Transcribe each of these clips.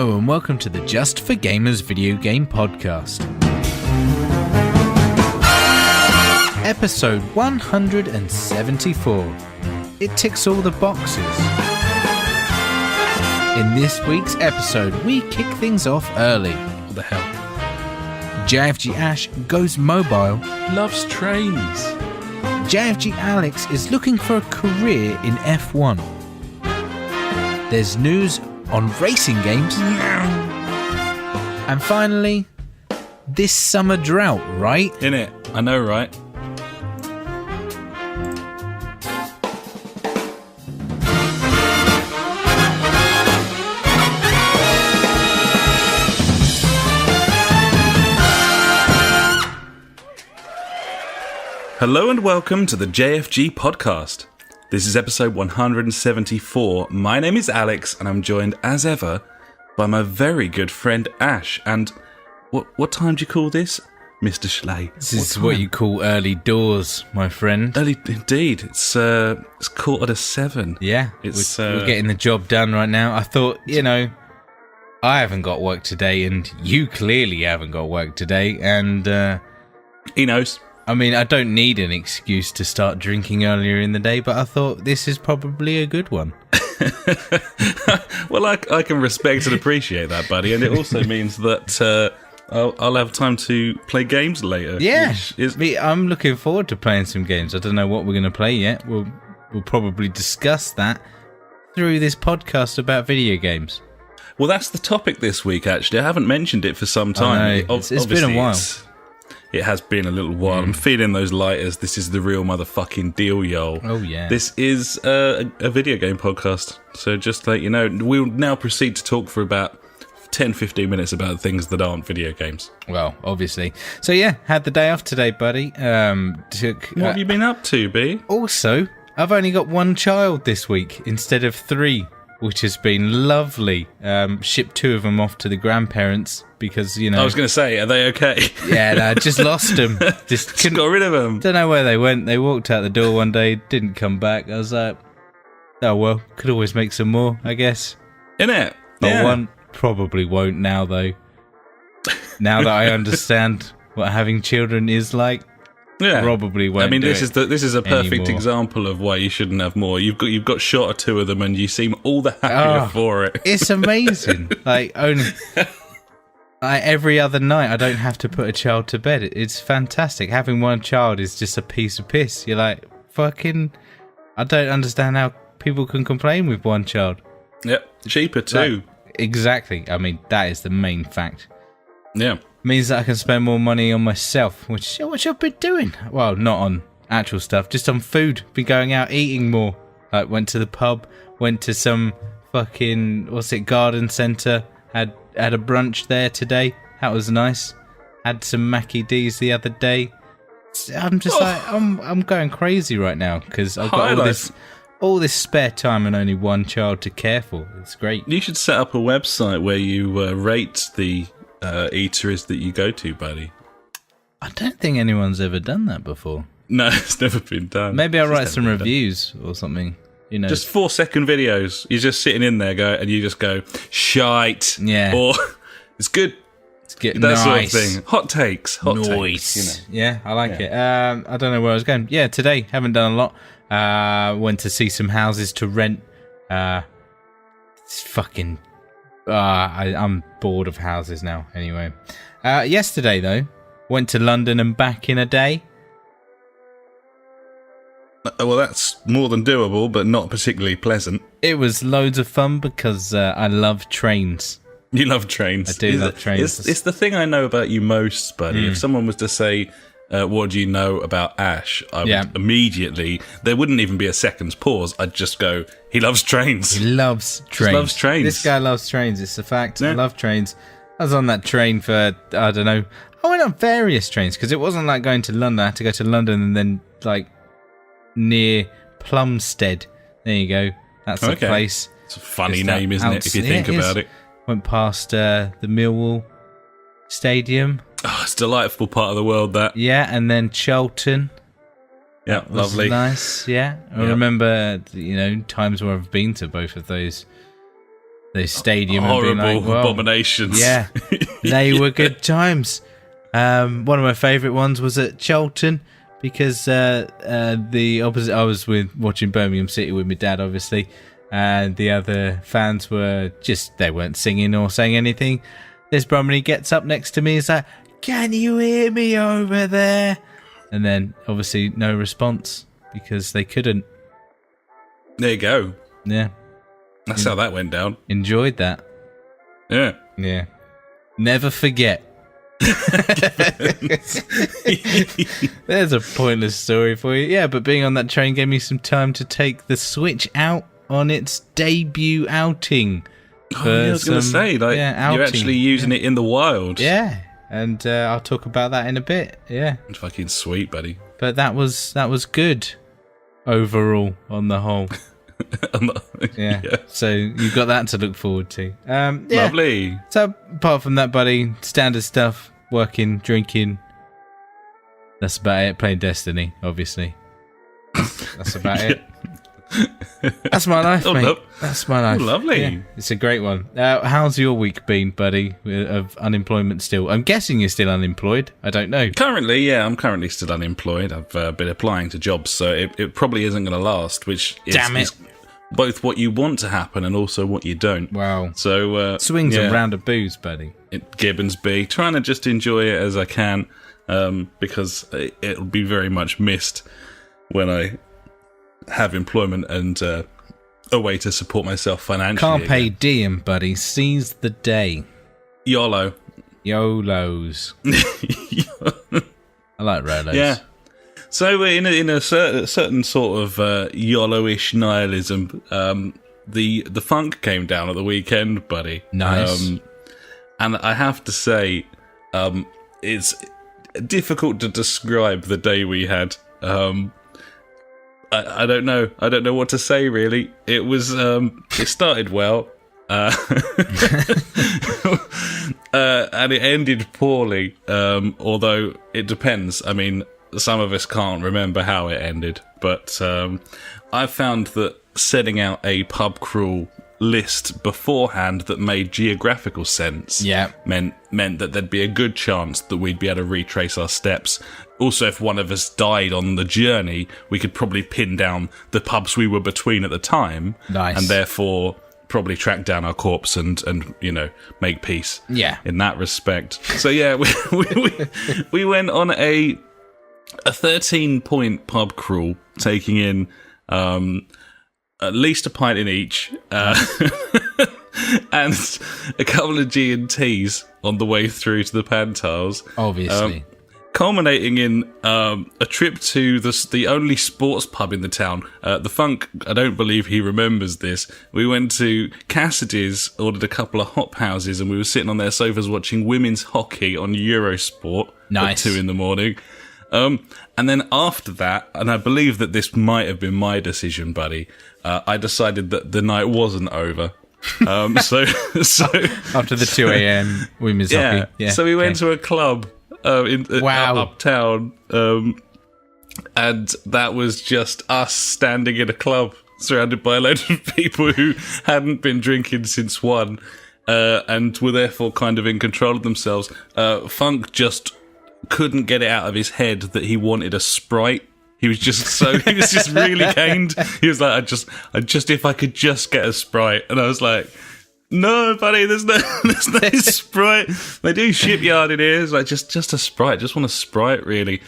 Hello and welcome to the Just for Gamers video game podcast. Episode 174. It ticks all the boxes. In this week's episode, we kick things off early. What the hell? JfG Ash goes mobile. Loves trains. JfG Alex is looking for a career in F1. There's news on racing games. And finally, this summer drought, right? Innit? I know, right? Hello and welcome to the JfG podcast. This is episode 174. My name is Alex and I'm joined as ever by my very good friend Ash. And what time do you call this, Mr. Schley? This is what you call early doors, my friend. Early indeed. It's 7:15. Yeah, we're getting the job done right now. I thought, I haven't got work today and you clearly haven't got work today. And he knows. I mean, I don't need an excuse to start drinking earlier in the day, but I thought this is probably a good one. Well, I can respect and appreciate that, buddy, and it also means that I'll have time to play games later. Yeah, I'm looking forward to playing some games. I don't know what we're going to play yet. We'll probably discuss that through this podcast about video games. Well, that's the topic this week, actually. I haven't mentioned it for some time. It's been a while. It has been a little while. I'm feeling those lighters. This is the real motherfucking deal, yo. Oh, yeah. This is a video game podcast. So just to let you know, we'll now proceed to talk for about 10-15 minutes about things that aren't video games. Well, obviously. So, yeah, had the day off today, buddy. What have you been up to, B? Also, I've only got one child this week instead of 3, which has been lovely. Shipped 2 of them off to the grandparents because, I was going to say, are they okay? Yeah, no, just lost them. Just got rid of them. Don't know where they went. They walked out the door one day, didn't come back. I was like, oh well, could always make some more, I guess. Innit? But yeah. One probably won't now, though. Now that I understand what having children is like. Yeah, probably won't. I mean, this is a perfect anymore. example of why you shouldn't have more. You've got shot of 2 of them, and you seem all the happier for it. It's amazing. Every other night, I don't have to put a child to bed. It's fantastic. Having one child is just a piece of piss. You're like, fucking. I don't understand how people can complain with one child. Yep, cheaper too. Exactly. I mean, that is the main fact. Yeah. Means that I can spend more money on myself, which I've been doing. Well, not on actual stuff, just on food. Been going out eating more. Like, went to the pub, went to some fucking, garden centre, had a brunch there today. That was nice. Had some Mackie D's the other day. I'm just I'm going crazy right now because I've got all this spare time and only one child to care for. It's great. You should set up a website where you rate the eateries that you go to, buddy. I don't think anyone's ever done that before. No, it's never been done. Maybe I'll write some reviews or something. Just 4-second videos. You're just sitting in there, and you just go shite. Yeah, or it's good. It's good. That nice. sort of thing. Hot takes. Nice. Yeah, I like it. I don't know where I was going. Yeah, today haven't done a lot. Went to see some houses to rent. It's fucking. I'm bored of houses now. Anyway, yesterday though, went to London and back in a day. Well, that's more than doable, but not particularly pleasant. It was loads of fun because I love trains. You love trains. I do love trains. It's the thing I know about you most, buddy. If someone was to say, what do you know about Ash? I would immediately, there wouldn't even be a second's pause. I'd just go, he loves trains. He loves trains. He loves trains. This guy loves trains. It's a fact. Yeah. I love trains. I was on that train for, I don't know. I went on various trains because it wasn't like going to London. I had to go to London and then near Plumstead. There you go. That's the place. It's a funny name, isn't it, if you think about it? Went past the Millwall Stadium. Oh, it's a delightful part of the world, that. Yeah, and then Charlton. Yeah, lovely. Nice, yeah. I remember, times where I've been to both of those the stadium horrible and being like, well, abominations. Yeah, they were good times. One of my favourite ones was at Charlton because the opposite. I was watching Birmingham City with my dad, obviously, and the other fans were they weren't singing or saying anything. This Brumley gets up next to me, and is like, "Can you hear me over there?" And then obviously no response because they couldn't. There you go. Yeah, that's how that went down. Enjoyed that. Yeah. Never forget. There's a pointless story for you. Yeah, but being on that train gave me some time to take the Switch out on its debut outing. I was going to say, you're actually using it in the wild. Yeah, and I'll talk about that in a bit. Yeah, fucking sweet, buddy. But that was good overall on the whole. Yeah. So you've got that to look forward to. Lovely. So apart from that, buddy, standard stuff: working, drinking. That's about it. Playing Destiny, obviously. That's about it. That's my life, mate. That's my life. Lovely. Yeah, it's a great one. How's your week been, buddy, of unemployment still? I'm guessing you're still unemployed. I don't know. Currently, yeah, I'm currently still unemployed. I've been applying to jobs, so it probably isn't going to last, which is both what you want to happen and also what you don't. Wow. So swings and round of booze, buddy. Gibbons B. Trying to just enjoy it as I can, because it'll be very much missed when I have employment and a way to support myself financially. Carpe diem, buddy. Seize the day. YOLO. YOLOs. I like Rolos. Yeah. So in a certain sort of YOLO-ish nihilism, the funk came down at the weekend, buddy. Nice. And I have to say, it's difficult to describe the day we had. I don't know. I don't know what to say, really. It was, it started well, and it ended poorly, although it depends. I mean, some of us can't remember how it ended, but I found that setting out a pub crawl list beforehand that made geographical sense meant that there'd be a good chance that we'd be able to retrace our steps. Also, if one of us died on the journey, we could probably pin down the pubs we were between at the time. Nice. And therefore probably track down our corpse and make peace. Yeah. In that respect. So yeah, we went on a 13-point pub crawl, taking in at least a pint in each, and a couple of G&Ts on the way through to the Pantiles. Obviously. Culminating in a trip to the only sports pub in the town. The Funk, I don't believe he remembers this. We went to Cassidy's, ordered a couple of hop houses, and we were sitting on their sofas watching women's hockey on Eurosport nice. at 2 a.m. And then after that, and I believe that this might have been my decision, buddy, I decided that the night wasn't over. So after the 2 a.m. women's hockey. Yeah. So we went to a club uptown, and that was just us standing in a club surrounded by a load of people who hadn't been drinking since 1, and were therefore kind of in control of themselves. Funk just couldn't get it out of his head that he wanted a Sprite. He was just really caned. He was like, I just if I could just get a Sprite. And I was like, no, buddy, there's no Sprite. They do shipyard in here. It's like, just a Sprite. Just want a Sprite, really.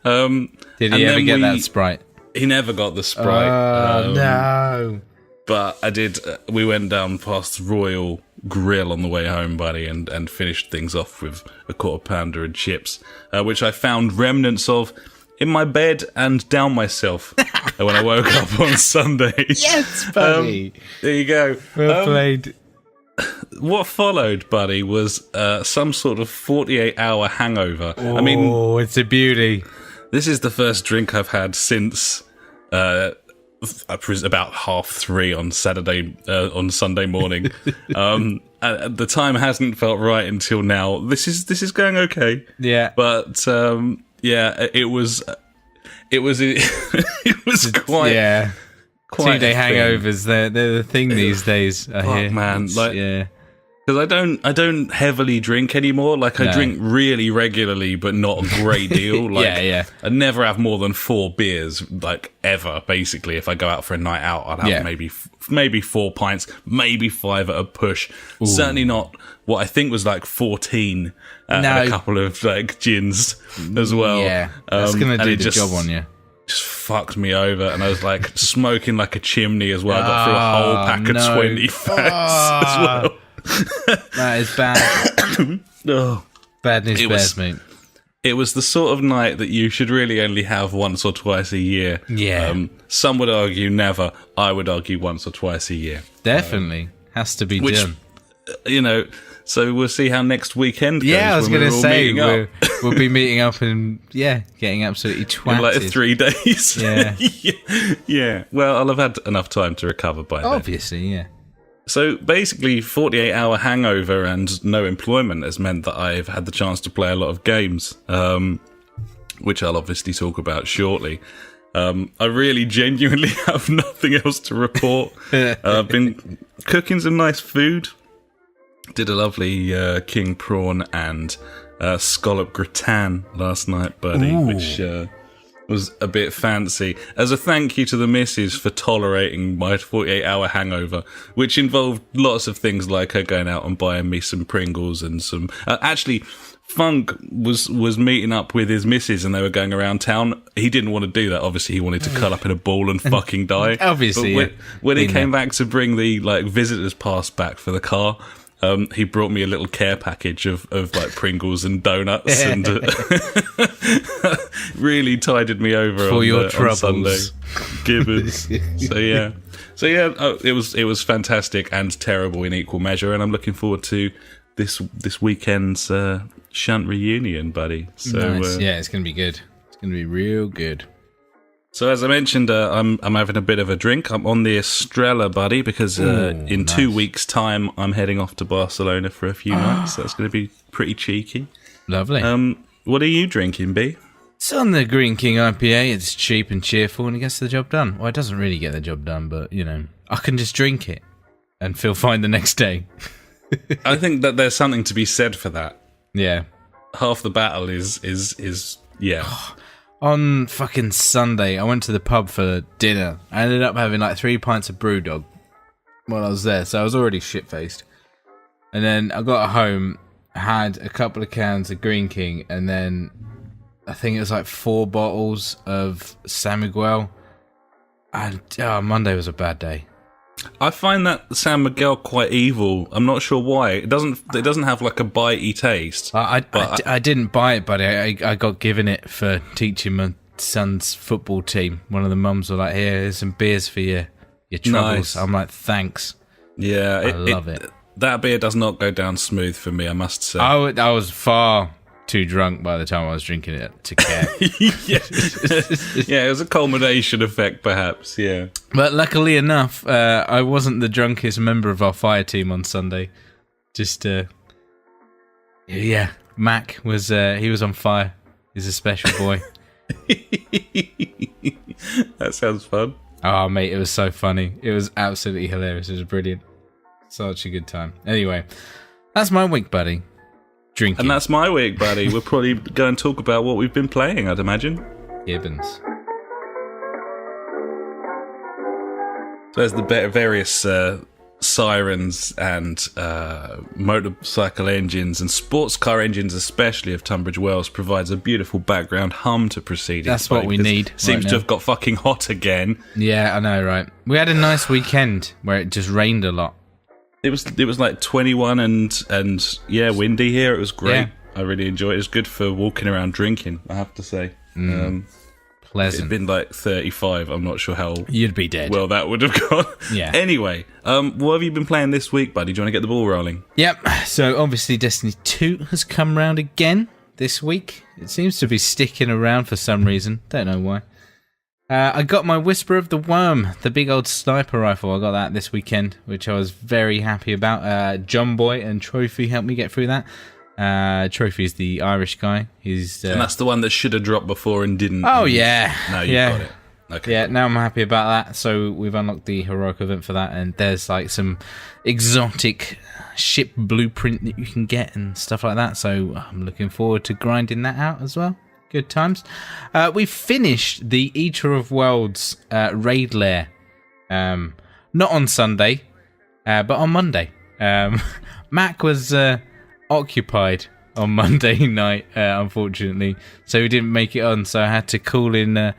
Did he ever get that Sprite? He never got the Sprite. Oh, no. But I did. We went down past Royal Grill on the way home, buddy, and finished things off with a quarter pounder and chips, which I found remnants of in my bed and down myself when I woke up on Sunday. Yes, buddy. There you go. Well played. What followed, buddy, was some sort of 48-hour hangover. Oh, I mean, it's a beauty. This is the first drink I've had since about 3:30 on Sunday morning. The time hasn't felt right until now. This is going okay. Yeah, but it was quite. Yeah. quite 2-day a thing. hangovers, they're the thing these days, I hear. Man, It's- like, yeah. because I don't heavily drink anymore. Like, I drink really regularly, but not a great deal. Like, Yeah. I never have more than 4 beers, like, ever, basically. If I go out for a night out, I'd have maybe 4 pints, maybe 5 at a push. Ooh. Certainly not what I think was like 14 and a couple of, like, gins as well. Yeah, that's going to do the job on you. Just fucked me over, and I was like smoking like a chimney as well. I got through a whole pack of 20 fags as well. That is bad. Oh. Bad news bears, mate. It was the sort of night that you should really only have once or twice a year. Yeah. Some would argue never. I would argue once or twice a year. Definitely. Has to be done. You know, so we'll see how next weekend goes. Yeah, I was going to say, we'll be meeting up and, getting absolutely twatted. In like 3 days. Yeah. Yeah. Well, I'll have had enough time to recover by then. Obviously, yeah. So basically, 48-hour hangover and no employment has meant that I've had the chance to play a lot of games, which I'll obviously talk about shortly. I really genuinely have nothing else to report. I've been cooking some nice food. Did a lovely king prawn and scallop gratin last night, buddy, which was a bit fancy. As a thank you to the missus for tolerating my 48-hour hangover, which involved lots of things like her going out and buying me some Pringles and some... actually, Funk was meeting up with his missus and they were going around town. He didn't want to do that. Obviously, he wanted to curl up in a ball and fucking die. Obviously, but when he came back to bring the visitor's pass back for the car... he brought me a little care package of like Pringles and donuts and really tided me over for your on troubles. Sunday. Gibbons. It was fantastic and terrible in equal measure, and I'm looking forward to this weekend's shunt reunion, buddy. So nice. It's going to be good. It's going to be real good. So as I mentioned, I'm having a bit of a drink. I'm on the Estrella, buddy, because in 2 weeks' time I'm heading off to Barcelona for a few nights. That's going to be pretty cheeky. Lovely. What are you drinking, B? It's on the Green King IPA. It's cheap and cheerful, and it gets the job done. Well, it doesn't really get the job done, but I can just drink it and feel fine the next day. I think that there's something to be said for that. Yeah. Half the battle is yeah. On fucking Sunday, I went to the pub for dinner. I ended up having like 3 pints of Brewdog while I was there, so I was already shit-faced. And then I got home, had a couple of cans of Green King, and then I think it was like 4 bottles of San Miguel. And Monday was a bad day. I find that San Miguel quite evil. I'm not sure why. It doesn't have like a bitey taste. I didn't buy it, buddy. I got given it for teaching my son's football team. One of the mums were like, "Here's some beers for your troubles." Nice. I'm like, "Thanks." Yeah, I love it. That beer does not go down smooth for me, I must say. I was far too drunk by the time I was drinking it to care. Yeah, it was a culmination effect, perhaps, yeah. But luckily enough, I wasn't the drunkest member of our fire team on Sunday. Just, Mac was, he was on fire. He's a special boy. That sounds fun. Oh, mate, it was so funny. It was absolutely hilarious. It was brilliant. Such a good time. Anyway, that's my week, buddy. Drinking. And that's my week, buddy. We'll probably go and talk about what we've been playing, I'd imagine. Gibbons. So there's the various sirens and motorcycle engines and sports car engines, especially of Tunbridge Wells, provides a beautiful background hum to proceedings. That's what we need. Seems to have got fucking hot again. Yeah, I know, right? We had a nice weekend where it just rained a lot. It was like 21 and windy here. It was great. Yeah. I really enjoyed it. It was good for walking around drinking, I have to say. Pleasant. It'd been like 35. I'm not sure how you'd be dead. Well, that would have gone. Yeah. Anyway, what have you been playing this week, buddy? Do you want to get the ball rolling? Yep. So obviously Destiny 2 has come round again this week. It seems to be sticking around for some reason. Don't know why. I got my Whisper of the Worm, the big old sniper rifle. I got that this weekend, which I was very happy about. John Boy and Trophy helped me get through that. Trophy's the Irish guy. He's and that's the one that should have dropped before and didn't. Oh, yeah. No, you got it. Okay. Yeah, now I'm happy about that. So we've unlocked the heroic event for that, and there's like some exotic ship blueprint that you can get and stuff like that. So I'm looking forward to grinding that out as well. Good times. We finished the Eater of Worlds raid lair. Not on Sunday, but on Monday. Mac was occupied on Monday night, unfortunately, so he didn't make it on. So I had to call in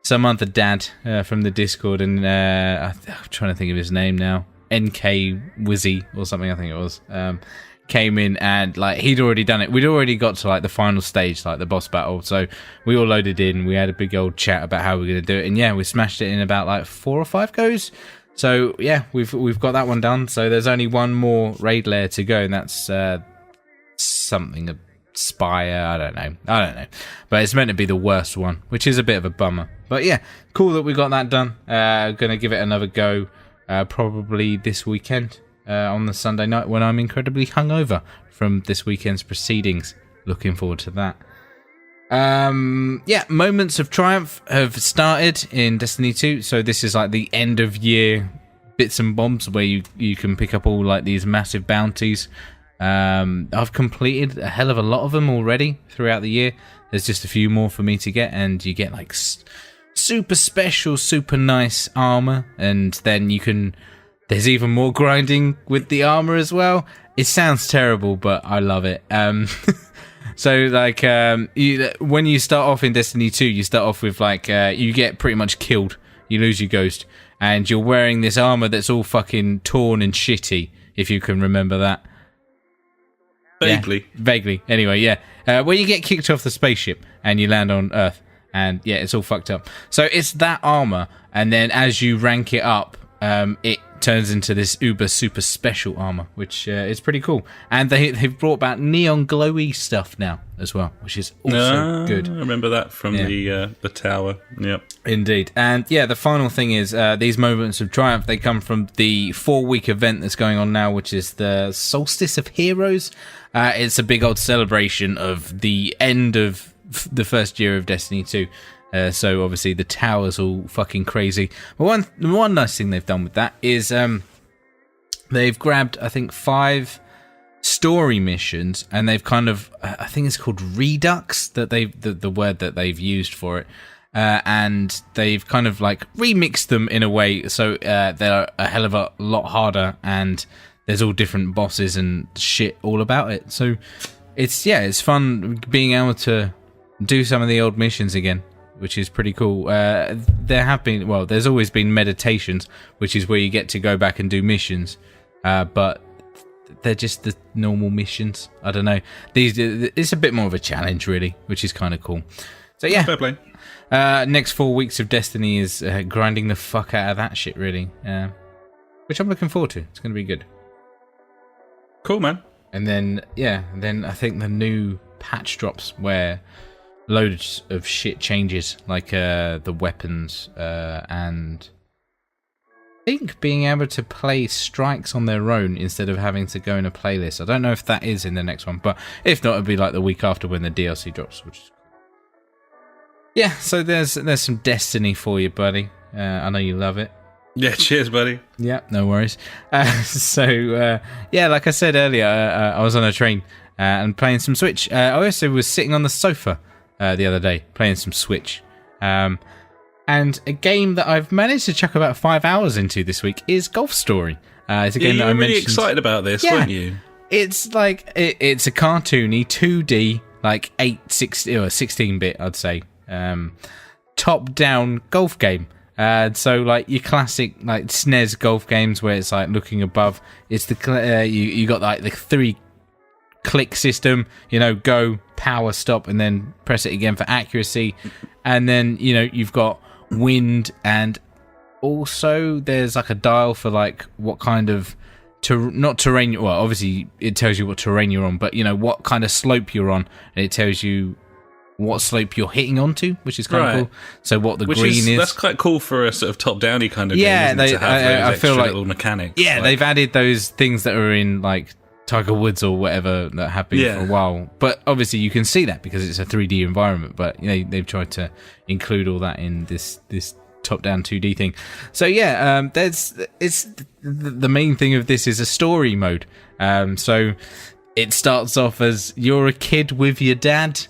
some other dad from the Discord, and I'm trying to think of his name now. NK Wizzy or something, I think it was. Came in and like he'd already done it. We'd already got to like the final stage, like the boss battle. So we all loaded in. We had a big old chat about how we're going to do it, and yeah, we smashed it in about like 4 or 5 goes. So yeah, we've got that one done. So there's only one more raid layer to go, and that's something Spire. I don't know, but it's meant to be the worst one, which is a bit of a bummer. But yeah, cool that we got that done. Gonna give it another go, probably this weekend. On the Sunday night when I'm incredibly hungover from this weekend's proceedings. Looking forward to that. Yeah, Moments of Triumph have started in Destiny 2. So this is like the end of year bits and bobs where you can pick up all like these massive bounties. I've completed a hell of a lot of them already throughout the year. There's just a few more for me to get, and you get like super special, super nice armor, and then you can... There's even more grinding with the armor as well. It sounds terrible, but I love it. So, like, when you start off in Destiny 2, you start off with, like, you get pretty much killed. You lose your ghost. And you're wearing this armor that's all fucking torn and shitty, if you can remember that. Vaguely. Yeah, vaguely. Anyway, yeah. When you get kicked off the spaceship and you land on Earth, and, yeah, it's all fucked up. So, it's that armor, and then as you rank it up, it turns into this uber super special armor, which is pretty cool. And they've brought back neon glowy stuff now as well, which is also good. I remember that from the tower. Yep, indeed. And yeah, the final thing is these Moments of Triumph, they come from the 4-week event that's going on now, which is the Solstice of Heroes. It's a big old celebration of the end of the first year of Destiny 2. So obviously the tower's all fucking crazy. But one nice thing they've done with that is they've grabbed, I think, 5 story missions, and they've kind of, I think it's called Redux, that the word that they've used for it, and they've kind of like remixed them in a way so they're a hell of a lot harder, and there's all different bosses and shit all about it. So it's fun being able to do some of the old missions again, which is pretty cool. There's always been meditations, which is where you get to go back and do missions, but they're just the normal missions. I don't know. It's a bit more of a challenge, really, which is kind of cool. So yeah, fair play. Next 4 weeks of Destiny is grinding the fuck out of that shit, really, which I'm looking forward to. It's going to be good. Cool, man. And then I think the new patch drops where loads of shit changes, like the weapons, and I think being able to play strikes on their own instead of having to go in a playlist. I don't know if that is in the next one, but if not, it'll be like the week after when the DLC drops, which is cool. Yeah, so there's some Destiny for you, buddy. I know you love it. Yeah, cheers, buddy. Yeah, no worries. Yeah, like I said earlier, I was on a train and playing some Switch. I also was sitting on the sofa the other day playing some Switch, and a game that I've managed to chuck about 5 hours into this week is Golf Story. It's a game that I mentioned. You were really excited about this, weren't you? It's like it's a cartoony 2D, like 16-bit, I'd say, top-down golf game. So like your classic like SNES golf games where it's like looking above. It's the you got like the 3-click system, go, power, stop, and then press it again for accuracy. And then, you've got wind, and also there's like a dial for like what kind of not terrain. Well, obviously it tells you what terrain you're on, but what kind of slope you're on, and it tells you what slope you're hitting onto, which is kind of cool. So what the green is. That's quite cool for a sort of top-downy kind of game, isn't it, to have those extra little mechanics. Yeah, they've added those things that are in like Tiger Woods or whatever that have been for a while. But obviously you can see that because it's a 3D environment. But they've tried to include all that in this top-down 2D thing. So the main thing of this is a story mode. So it starts off as you're a kid with your dad,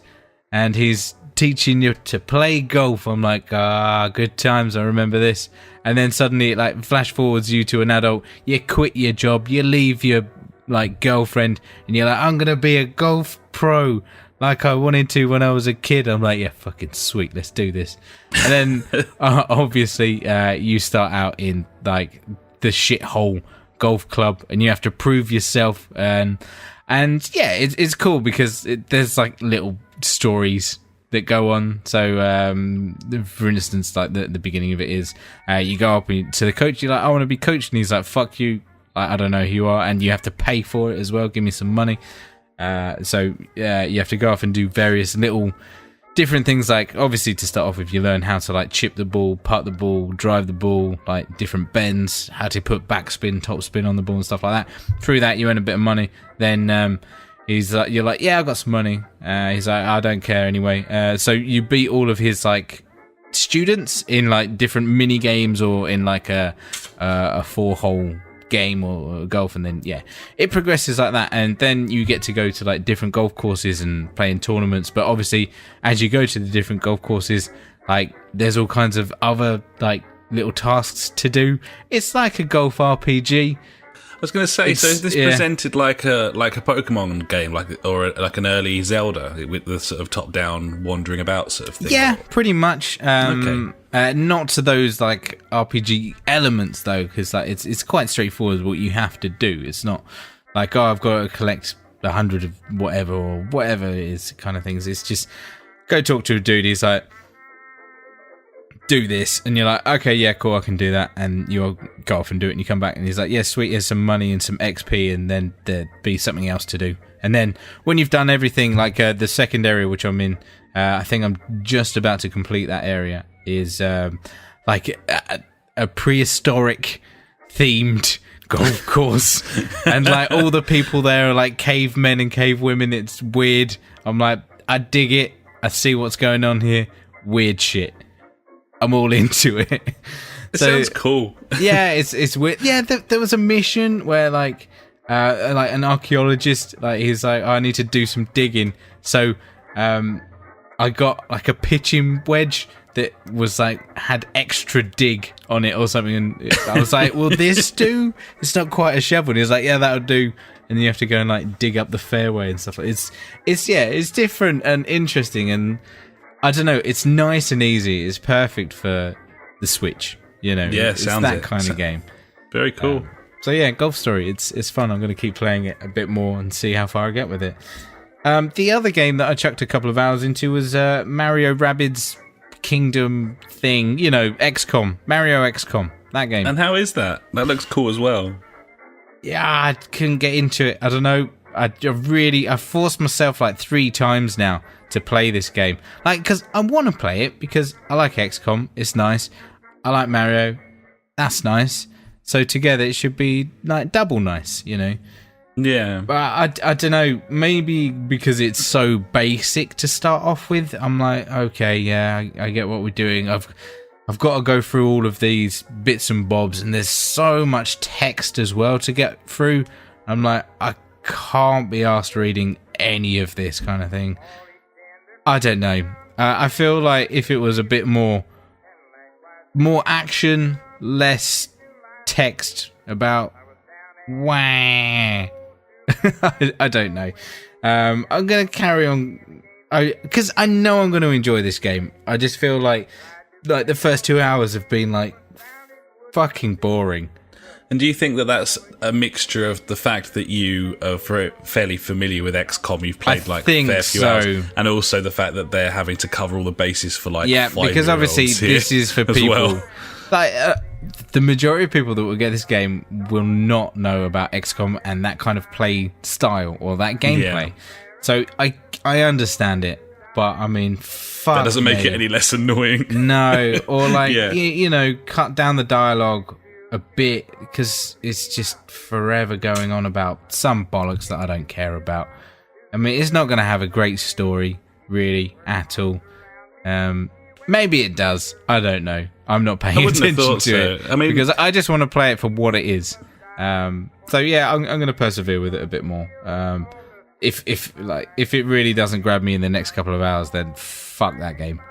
and he's teaching you to play golf. I'm like, good times, I remember this. And then suddenly it like flash forwards you to an adult. You quit your job, you leave your like girlfriend, and you're like, I'm gonna be a golf pro like I wanted to when I was a kid. I'm like, yeah, fucking sweet, let's do this. And then obviously you start out in like the shithole golf club, and you have to prove yourself. And yeah, it's cool because there's like little stories that go on. So for instance, like the beginning of it is you go up to the coach, you're like, I want to be coached, and he's like, fuck you, I don't know who you are, and you have to pay for it as well, give me some money. So you have to go off and do various little different things. Like obviously to start off with, you learn how to like chip the ball, putt the ball, drive the ball, like different bends, how to put backspin, topspin on the ball and stuff like that. Through that you earn a bit of money. Then he's like, you're like, yeah, I got some money. He's like, I don't care anyway. So you beat all of his like students in like different mini games or in like a 4-hole game or golf, and then it progresses like that. And then you get to go to like different golf courses and play in tournaments. But obviously as you go to the different golf courses, like there's all kinds of other like little tasks to do. It's like a golf RPG. I was going to say, so is this presented like a Pokemon game, or like an early Zelda with the sort of top-down wandering about sort of thing? Yeah, pretty much. Okay. Not to those like RPG elements though, because like it's quite straightforward what you have to do. It's not like, oh, I've got to collect 100 of whatever or whatever it is kind of things. It's just go talk to a dude. He's like, do this, and you're like, okay, yeah, cool, I can do that, and you'll go off and do it, and you come back and he's like, yeah, sweet, here's some money and some XP, and then there'd be something else to do. And then when you've done everything, like the second area which I'm in, I think I'm just about to complete that area, is like a prehistoric themed golf course, and like all the people there are like cavemen and cavewomen. It's weird. I'm like, I dig it, I see what's going on here. Weird shit, I'm all into it. It sounds cool. Yeah, it's weird. Yeah, there was a mission where like an archaeologist, like he's like, I need to do some digging. So I got like a pitching wedge that was like had extra dig on it or something, and I was like, will this do? It's not quite a shovel. And he was like, yeah, that'll do. And you have to go and like dig up the fairway and stuff. It's different and interesting, and I don't know, it's nice and easy. It's perfect for the Switch, you know. Yeah, it's that kind of game. Very cool. So yeah, Golf Story, it's fun. I'm going to keep playing it a bit more and see how far I get with it. The other game that I chucked a couple of hours into was Mario Rabbids Kingdom thing, you know, XCOM, Mario XCOM, that game. And how is that? That looks cool as well. Yeah, I couldn't get into it. I don't know. I forced myself like 3 times now to play this game. Like, because I want to play it because I like XCOM. It's nice. I like Mario. That's nice. So together it should be like double nice, you know? Yeah. But I don't know. Maybe because it's so basic to start off with, I'm like, okay, yeah, I get what we're doing. I've got to go through all of these bits and bobs, and there's so much text as well to get through. I'm like, I can't be asked reading any of this kind of thing. I don't know. I feel like if it was a bit more action, less text about wah. I don't know. I'm going to carry on because I know I'm going to enjoy this game. I just feel like the first 2 hours have been like fucking boring. And do you think that that's a mixture of the fact that you are fairly familiar with XCOM, you've played like a fair few hours, and also the fact that they're having to cover all the bases for like 5-year-olds because obviously this is for people well. Like the majority of people that will get this game will not know about XCOM and that kind of play style or that gameplay. Yeah. So I understand it, but I mean, fuck, that doesn't make it any less annoying. No, or like you know, cut down the dialogue a bit, because it's just forever going on about some bollocks that I don't care about. I mean, it's not going to have a great story, really, at all. Maybe it does. I don't know. I'm not paying attention to it. I mean, because I just want to play it for what it is. So yeah, I'm going to persevere with it a bit more. If it really doesn't grab me in the next couple of hours, then fuck that game.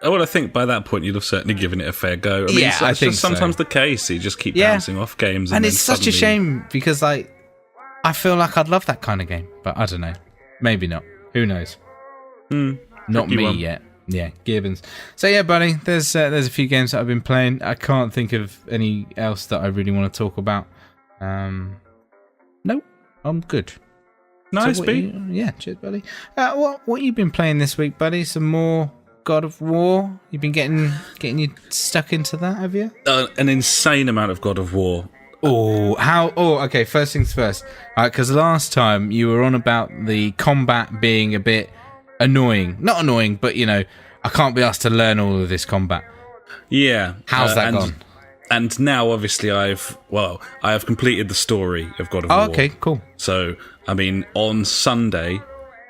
Well, I think by that point you'd have certainly given it a fair go. I mean, I think just sometimes the case. You just keep bouncing off games, and it's such a shame because I feel like I'd love that kind of game, but I don't know. Maybe not. Who knows? Not me yet. Yeah, Gibbons. So yeah, buddy, there's a few games that I've been playing. I can't think of any else that I really want to talk about. Nope, I'm good. Nice, so yeah, cheers, buddy. What you been playing this week, buddy? Some more God of War? You've been getting you stuck into that, have you? An insane amount of God of War. Okay, first things first. Because last time you were on about the combat being a bit annoying. Not annoying, but, I can't be asked to learn all of this combat. Yeah. How's that gone? And now, obviously, I have completed the story of God of War. Okay, cool. So, I mean, on Sunday,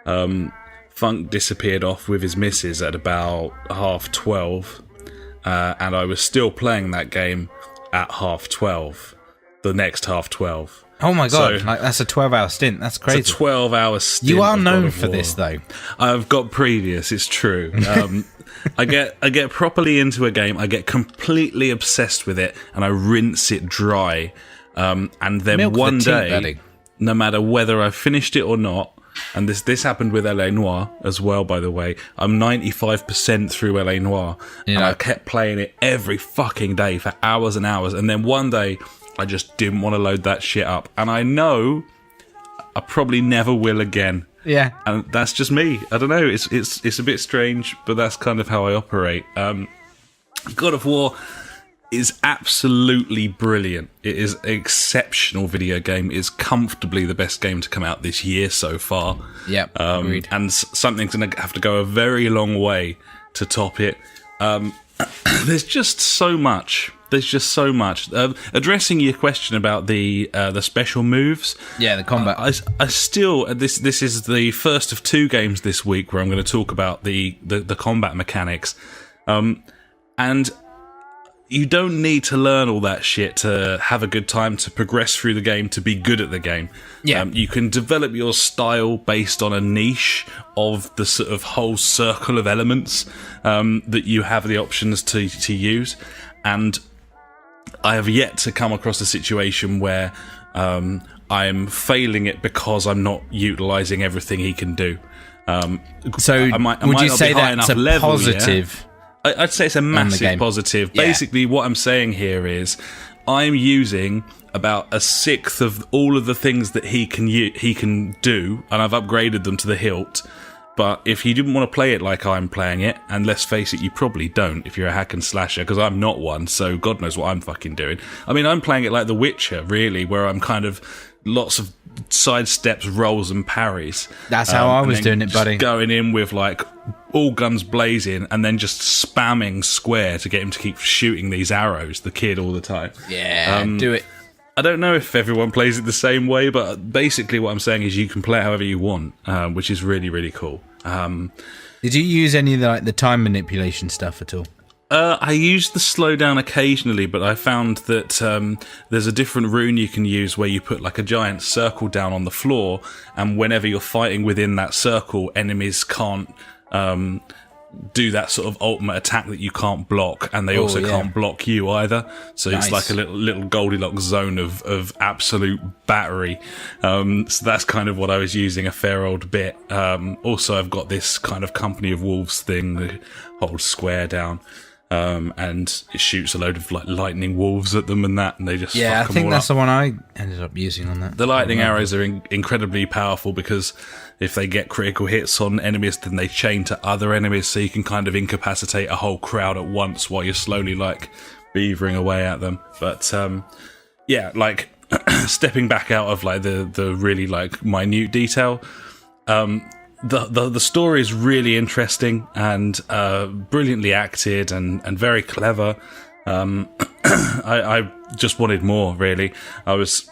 Funk disappeared off with his missus at about 12:30, and I was still playing that game at 12:30. The next 12:30. Oh my god, so, that's a 12-hour stint. That's crazy. It's a 12-hour stint. You are known for this, though. I've got previous, it's true. I get properly into a game, I get completely obsessed with it, and I rinse it dry. And then Milk one the day, buddy. No matter whether I finished it or not, and this happened with LA Noire as well, by the way. I'm 95% through LA Noire, and I kept playing it every fucking day for hours and hours, and then one day I just didn't want to load that shit up. And I know I probably never will again. Yeah. And that's just me. I don't know. It's a bit strange, but that's kind of how I operate. God of War is absolutely brilliant. It is an exceptional video game. It is comfortably the best game to come out this year so far. Yep, agreed. And something's going to have to go a very long way to top it. There's just so much. Addressing your question about the special moves. Yeah, the combat. I still this is the first of two games this week where I'm going to talk about the combat mechanics, and you don't need to learn all that shit to have a good time, to progress through the game, to be good at the game. Yeah. You can develop your style based on a niche of the sort of whole circle of elements that you have the options to use. And I have yet to come across a situation where I'm failing it because I'm not utilising everything he can do. Would you say that's a positive? I'd say it's a massive positive. Yeah. Basically, what I'm saying here is I'm using about a sixth of all of the things that he can do, and I've upgraded them to the hilt. But if you didn't want to play it like I'm playing it, and let's face it, you probably don't if you're a hack and slasher, because I'm not one, so God knows what I'm fucking doing. I mean, I'm playing it like The Witcher, really, where I'm kind of lots of side steps, rolls, and parries. That's how I was doing it, buddy. Going in with like all guns blazing, and then just spamming square to get him to keep shooting these arrows, the kid, all the time. Yeah, do it. I don't know if everyone plays it the same way, but basically what I'm saying is you can play it however you want, which is really, really cool. Did you use any of the time manipulation stuff at all? I used the slowdown occasionally, but I found that there's a different rune you can use where you put like a giant circle down on the floor, and whenever you're fighting within that circle, enemies can't do that sort of ultimate attack that you can't block, and they also can't block you either. So It's like a little Goldilocks zone of absolute battery. So that's kind of what I was using a fair old bit. Also, I've got this kind of Company of Wolves thing that holds square down. And it shoots a load of like lightning wolves at them and they just fuck them all up. I think that's the one I ended up using on that. The lightning arrows are incredibly powerful because if they get critical hits on enemies, then they chain to other enemies, so you can kind of incapacitate a whole crowd at once while you're slowly like beavering away at them. But like stepping back out of like the really like minute detail, The story is really interesting and brilliantly acted and very clever. I just wanted more, really. I was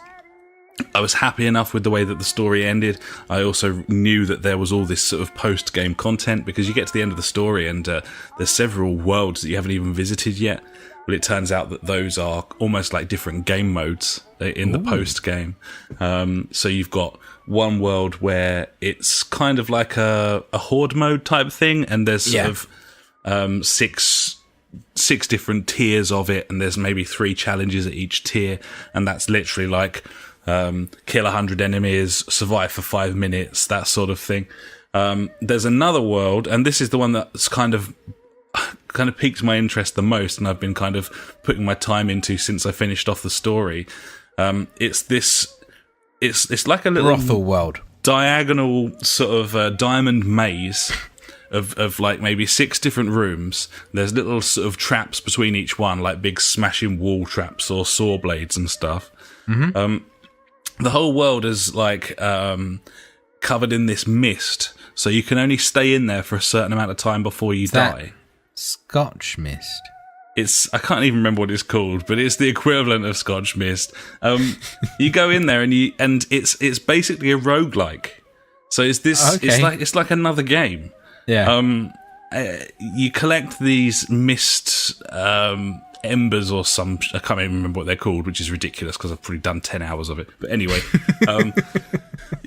happy enough with the way that the story ended. I also knew that there was all this sort of post-game content, because you get to the end of the story and there's several worlds that you haven't even visited yet. But it turns out that those are almost like different game modes in the post-game. So you've got one world where it's kind of like a horde mode type thing, and there's sort of six different tiers of it, and there's maybe 3 challenges at each tier, and that's literally like kill 100 enemies, survive for 5 minutes, that sort of thing. There's another world, and this is the one that's kind of piqued my interest the most, and I've been kind of putting my time into since I finished off the story. It's like a little brothel world, diagonal sort of diamond maze of like maybe 6 different rooms. There's little sort of traps between each one, like big smashing wall traps or saw blades and stuff. The whole world is like covered in this mist, so you can only stay in there for a certain amount of time before you die. Scotch mist. I can't even remember what it's called, but it's the equivalent of Scotch mist. You go in there and it's basically a roguelike. So it's this. Okay. It's like another game. Yeah. You collect these mist embers or some. I can't even remember what they're called, which is ridiculous because I've probably done 10 hours of it. But anyway,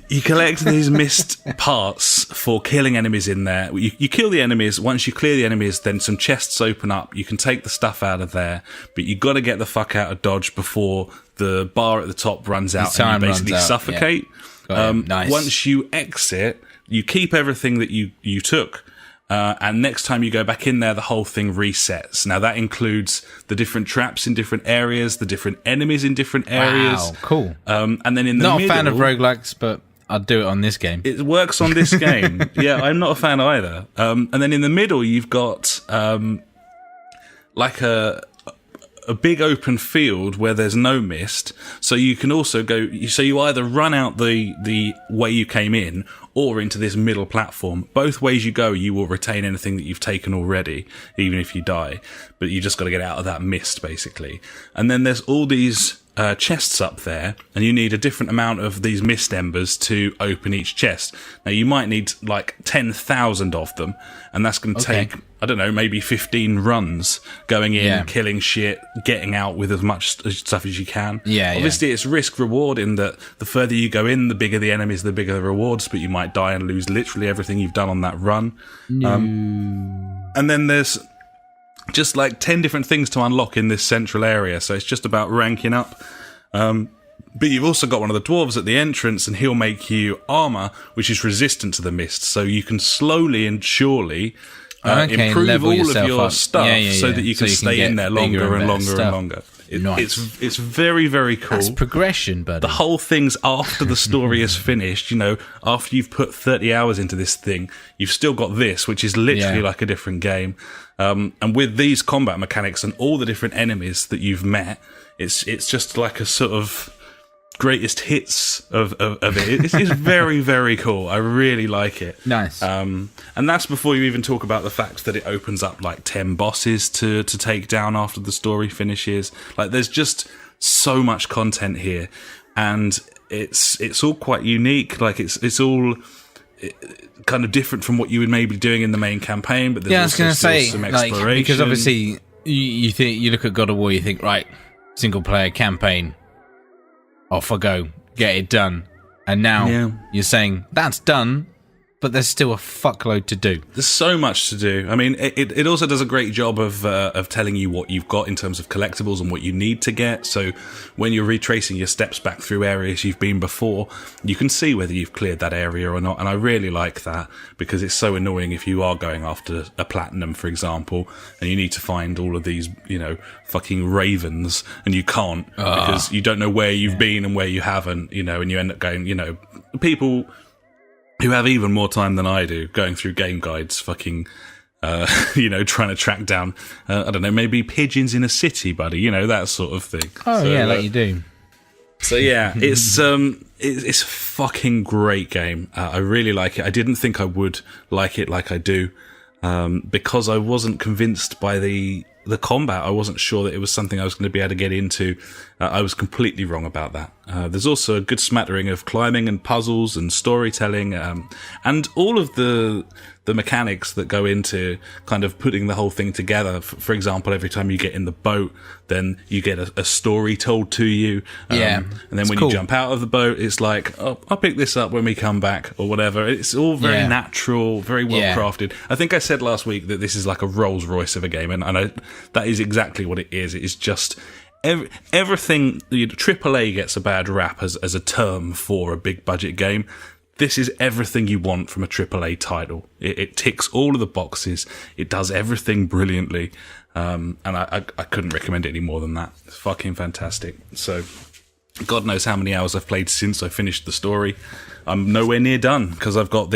you collect these mist parts for killing enemies in there. You kill the enemies. Once you clear the enemies, then some chests open up. You can take the stuff out of there, but you got to get the fuck out of Dodge before the bar at the top runs out and you basically suffocate. Yeah. Nice. Once you exit, you keep everything that you took. And next time you go back in there, the whole thing resets. Now, that includes the different traps in different areas, the different enemies in different areas. Wow, cool. And then in the Not middle... a fan of roguelikes, but I'd do it on this game. It works on this game. Yeah, I'm not a fan either. And then in the middle, you've got like a big open field where there's no mist. So you can also go... So you either run out the way you came in or into this middle platform. Both ways you go, you will retain anything that you've taken already, even if you die. But you just got to get out of that mist, basically. And then there's all these chests up there, and you need a different amount of these mist embers to open each chest. Now, you might need like 10,000 of them, and that's going to take, I don't know, maybe 15 runs going in, killing shit, getting out with as much stuff as you can. Obviously, it's risk reward in that the further you go in, the bigger the enemies, the bigger the rewards, but you might die and lose literally everything you've done on that run. And then there's just like 10 different things to unlock in this central area, so it's just about ranking up. But you've also got one of the dwarves at the entrance, and he'll make you armor, which is resistant to the mist, so you can slowly and surely improve all of your stuff so that you can stay in there longer and longer and longer. It's very, very cool. That's progression, buddy. The whole thing's after the story is finished, you know, after you've put 30 hours into this thing, you've still got this, which is literally like a different game. And with these combat mechanics and all the different enemies that you've met, it's just like a sort of greatest hits of it. It's very, very cool. I really like it. Nice. And that's before you even talk about the fact that it opens up like 10 bosses to take down after the story finishes. Like, there's just so much content here, and it's all quite unique. Like, it's all kind of different from what you would maybe be doing in the main campaign, but there's I was going to say, some exploration. because obviously you look at God of War, you think, right, single player campaign, off I go, get it done. And now you're saying that's done, but there's still a fuckload to do. There's so much to do. I mean, it also does a great job of telling you what you've got in terms of collectibles and what you need to get. So when you're retracing your steps back through areas you've been before, you can see whether you've cleared that area or not. And I really like that, because it's so annoying if you are going after a platinum, for example, and you need to find all of these, you know, fucking ravens, and you can't because you don't know where you've been and where you haven't, you know, and you end up going, you know, people who have even more time than I do, going through game guides, fucking, you know, trying to track down, I don't know, maybe pigeons in a city, buddy, you know, that sort of thing. Oh, so, yeah, like you do. So, yeah, it's a fucking great game. I really like it. I didn't think I would like it like I do, because I wasn't convinced by the the combat, I wasn't sure that it was something I was going to be able to get into. I was completely wrong about that. There's also a good smattering of climbing and puzzles and storytelling, and all of the mechanics that go into kind of putting the whole thing together. For example, every time you get in the boat, then you get a story told to you. And then when you jump out of the boat, it's like, oh, I'll pick this up when we come back or whatever. It's all very natural, very well crafted. I think I said last week that this is like a Rolls Royce of a game, and that is exactly what it is. It is just everything. AAA gets a bad rap as a term for a big budget game. This is everything you want from a AAA title. It ticks all of the boxes. It does everything brilliantly. And I couldn't recommend it any more than that. It's fucking fantastic. So, God knows how many hours I've played since I finished the story. I'm nowhere near done because I've got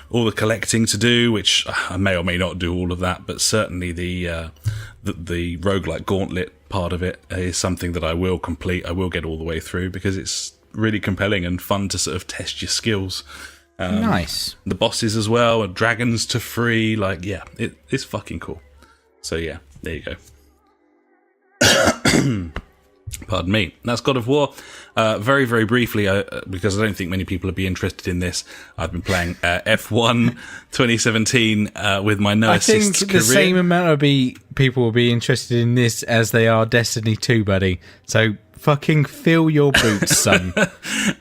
all the collecting to do, which I may or may not do all of that, but certainly the roguelike gauntlet part of it is something that I will complete. I will get all the way through because it's really compelling and fun to sort of test your skills. Nice. The bosses as well, and dragons to free. Like, yeah, it's fucking cool. So yeah, there you go. Pardon me. That's God of War. Very, very briefly, because I don't think many people would be interested in this, I've been playing F1 2017 with my no assists career. I think the same amount of people will be interested in this as they are Destiny 2, buddy. So fucking fill your boots, son.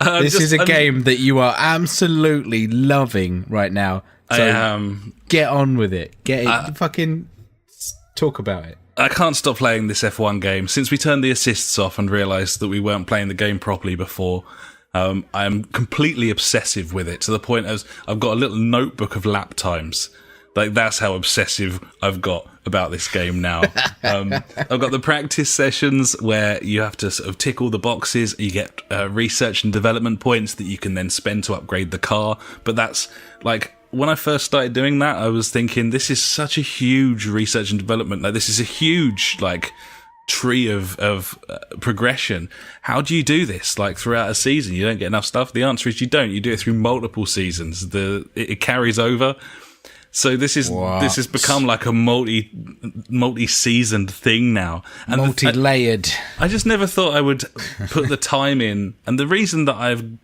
This is a game that you are absolutely loving right now. So get on with it. Fucking talk about it. I can't stop playing this F1 game. Since we turned the assists off and realised that we weren't playing the game properly before, I am completely obsessive with it, to the point as I've got a little notebook of lap times. Like, that's how obsessive I've got about this game now. I've got the practice sessions where you have to sort of tick all the boxes. You get research and development points that you can then spend to upgrade the car. But that's, like, when I first started doing that, I was thinking, this is such a huge research and development. Like, this is a huge, like, tree of progression. How do you do this? Like, throughout a season, you don't get enough stuff? The answer is you don't. You do it through multiple seasons. It carries over. So this has become like a multi-seasoned thing now. And multi-layered. I just never thought I would put the time in. And the reason that I've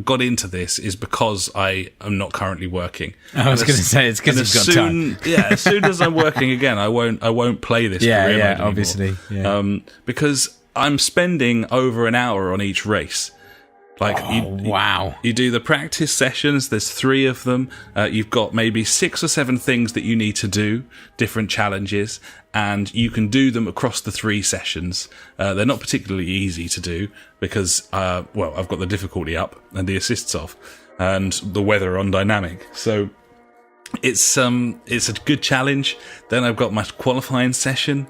got into this is because I am not currently working. I was going to say, it's because you've got time. Yeah, as soon as I'm working again, I won't play this career mode anymore. Obviously. Yeah. Because I'm spending over an hour on each race. Like, you do the practice sessions, there's 3 of them, you've got maybe 6 or 7 things that you need to do, different challenges, and you can do them across the 3 sessions. They're not particularly easy to do, because, I've got the difficulty up, and the assists off, and the weather on dynamic, so it's a good challenge. Then I've got my qualifying session,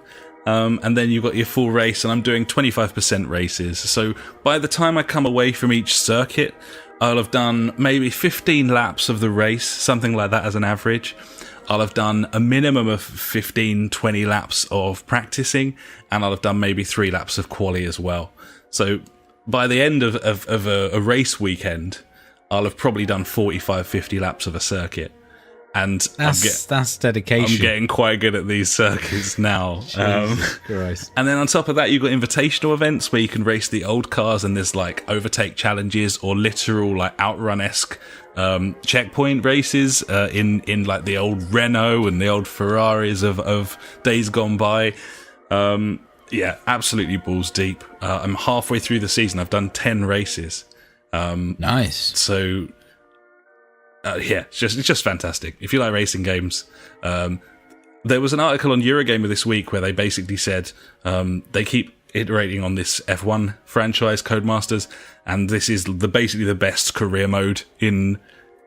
and then you've got your full race, and I'm doing 25% races. So by the time I come away from each circuit, I'll have done maybe 15 laps of the race, something like that as an average. I'll have done a minimum of 15, 20 laps of practicing, and I'll have done maybe 3 laps of quali as well. So by the end of a race weekend, I'll have probably done 45, 50 laps of a circuit. And that's dedication. I'm getting quite good at these circuits now. And then on top of that, you've got invitational events where you can race the old cars, and there's like overtake challenges or literal like outrun-esque checkpoint races in like the old Renault and the old Ferraris of days gone by. Absolutely balls deep. I'm halfway through the season. I've done 10 races. Nice. So it's just fantastic. If you like racing games, there was an article on Eurogamer this week where they basically said they keep iterating on this F1 franchise, Codemasters, and this is basically the best career mode in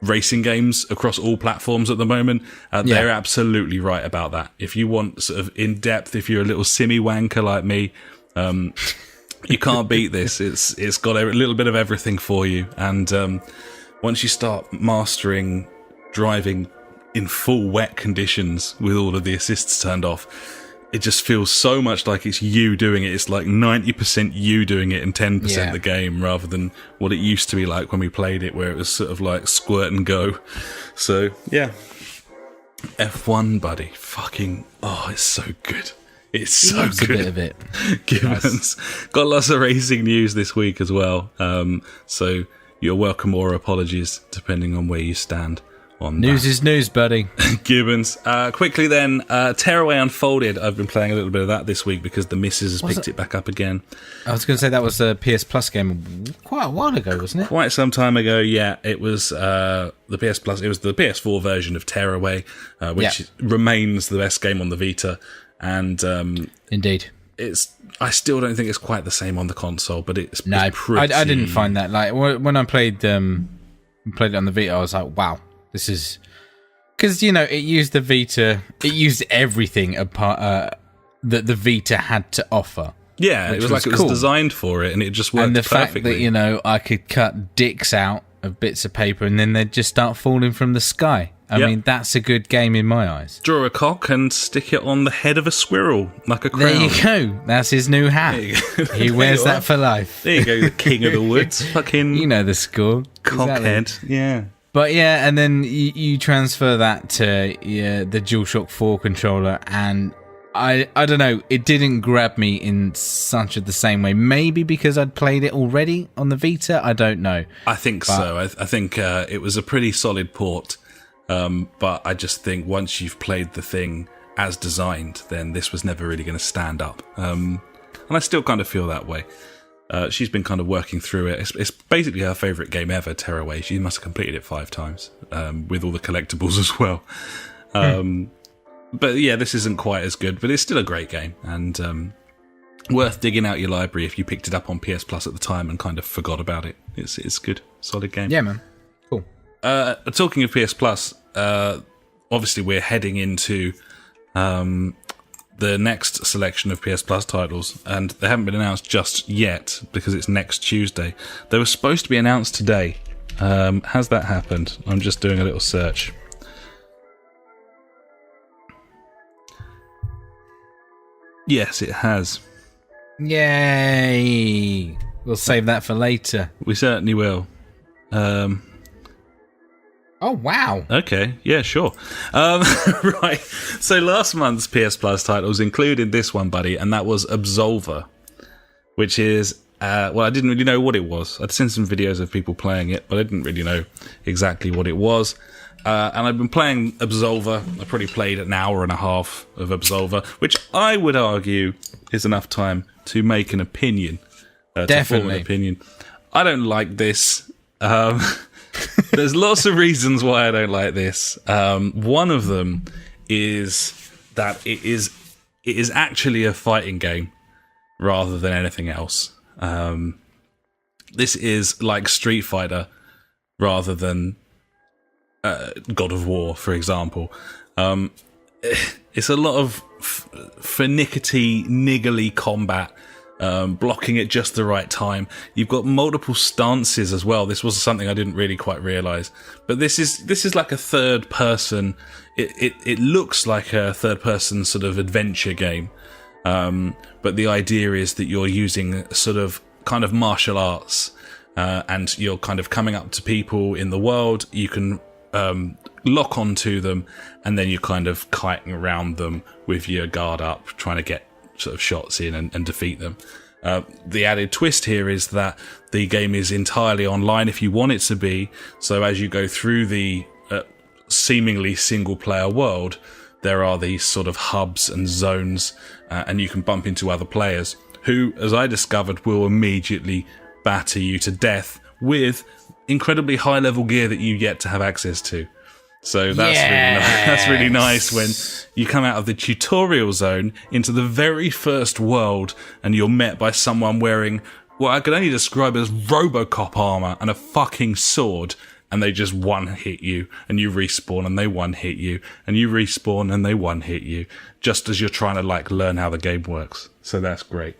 racing games across all platforms at the moment. They're absolutely right about that. If you want sort of in depth, if you're a little simmy wanker like me, you can't beat this. It's got a little bit of everything for you, and once you start mastering driving in full wet conditions with all of the assists turned off, it just feels so much like it's you doing it. It's like 90% you doing it and 10% the game, rather than what it used to be like when we played it, where it was sort of like squirt and go. So, yeah. F1, buddy. Fucking, it's so good. It's so Loves good. a bit of it. Gibbons. Got lots of racing news this week as well. So you're welcome or apologies, depending on where you stand on News that. is news, buddy. Gibbons. Quickly then, Tearaway Unfolded. I've been playing a little bit of that this week because the missus has picked it back up again. I was going to say that was a PS Plus game quite a while ago, wasn't it? Quite some time ago, yeah. It was the PS Plus. It was the PS4 version of Tearaway, which remains the best game on the Vita. And Indeed. I still don't think it's quite the same on the console, but it's pretty... I didn't find that. Like when I played it on the Vita, I was like, wow, this is... Because, it used the Vita... It used everything apart that the Vita had to offer. Yeah, it was like it was designed for it, and it just worked perfectly. And the fact that, I could cut dicks out of bits of paper, and then they'd just start falling from the sky. I mean, that's a good game in my eyes. Draw a cock and stick it on the head of a squirrel, like a crown. There you go. That's his new hat. He wears that for life. There you go, the king of the woods. Fucking... You know the score. Cockhead, Exactly. yeah. But yeah, and then you transfer that to the DualShock 4 controller, and I don't know, it didn't grab me in such the same way. Maybe because I'd played it already on the Vita, I don't know. I think so. I think it was a pretty solid port. But I just think once you've played the thing as designed, then this was never really going to stand up. And I still kind of feel that way. She's been kind of working through it. It's basically her favourite game ever, Tearaway. She must have completed it 5 times, with all the collectibles as well. But yeah, this isn't quite as good, but it's still a great game. And worth digging out your library if you picked it up on PS Plus at the time and kind of forgot about it. It's good. Solid game. Yeah, man. Cool. Talking of PS Plus, obviously we're heading into the next selection of PS Plus titles, and they haven't been announced just yet because it's next Tuesday. They were supposed to be announced today. Has that happened? I'm just doing a little search. Yes, it has. Yay! We'll save that for later. We certainly will. Oh, wow. Okay, yeah, sure. Right, so last month's PS Plus titles included this one, buddy, and that was Absolver, which is, I didn't really know what it was. I'd seen some videos of people playing it, but I didn't really know exactly what it was. And I've been playing Absolver. I probably played an hour and a half of Absolver, which I would argue is enough time to make an opinion. Definitely. To form an opinion. I don't like this. There's lots of reasons why I don't like this. One of them is that it is actually a fighting game rather than anything else. This is like Street Fighter rather than God of War, for example. It's a lot of finickety, niggly combat. Blocking at just the right time. You've got multiple stances as well. This was something I didn't really quite realise. But this is like a third person. It looks like a third person sort of adventure game. But the idea is that you're using sort of kind of martial arts, and you're kind of coming up to people in the world. You can lock onto them, and then you're kind of kiting around them with your guard up, trying to get sort of shots in and defeat them. The added twist here is that the game is entirely online if you want it to be. So as you go through the seemingly single player world, there are these sort of hubs and zones, and you can bump into other players who, as I discovered, will immediately batter you to death with incredibly high level gear that you yet to have access to. So that's really nice when you come out of the tutorial zone into the very first world and you're met by someone wearing what I could only describe as Robocop armor and a fucking sword, and they just one-hit you, and you respawn and they one-hit you, and you respawn and they one-hit you, just as you're trying to like learn how the game works. So that's great.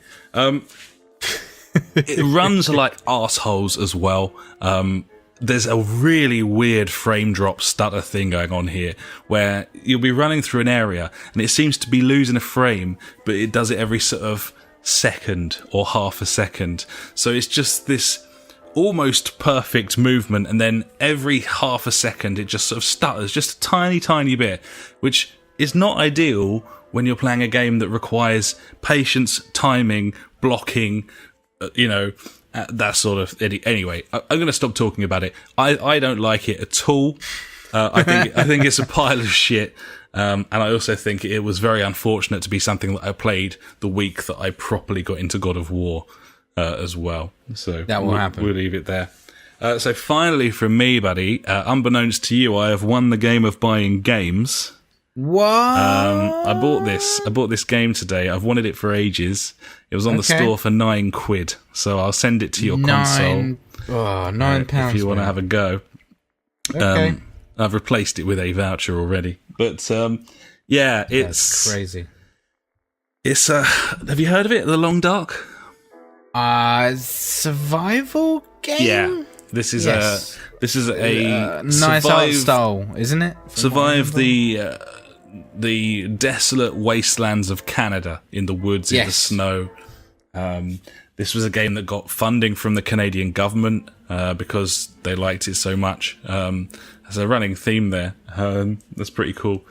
It runs like assholes as well. There's a really weird frame drop stutter thing going on here where you'll be running through an area and it seems to be losing a frame, but it does it every sort of second or half a second. So it's just this almost perfect movement, and then every half a second it just sort of stutters just a tiny bit, which is not ideal when you're playing a game that requires patience, timing, blocking, that sort of... Anyway, I'm going to stop talking about it. I don't like it at all. I think it's a pile of shit. And I also think it was very unfortunate to be something that I played the week that I properly got into God of War as well. So that will happen. We'll leave it there. So finally from me, buddy, unbeknownst to you, I have won the game of buying games. What? I bought this game today. I've wanted it for ages. It was on the store for £9, so I'll send it to your console. £9 if you want to have a go. Okay. I've replaced it with a voucher already. But it's That's crazy. It's have you heard of it? The Long Dark? Survival game? Yeah. This is a nice art style, isn't it? Survive the desolate wastelands of Canada in the woods, in the snow. This was a game that got funding from the Canadian government because they liked it so much. There's a running theme there. That's pretty cool.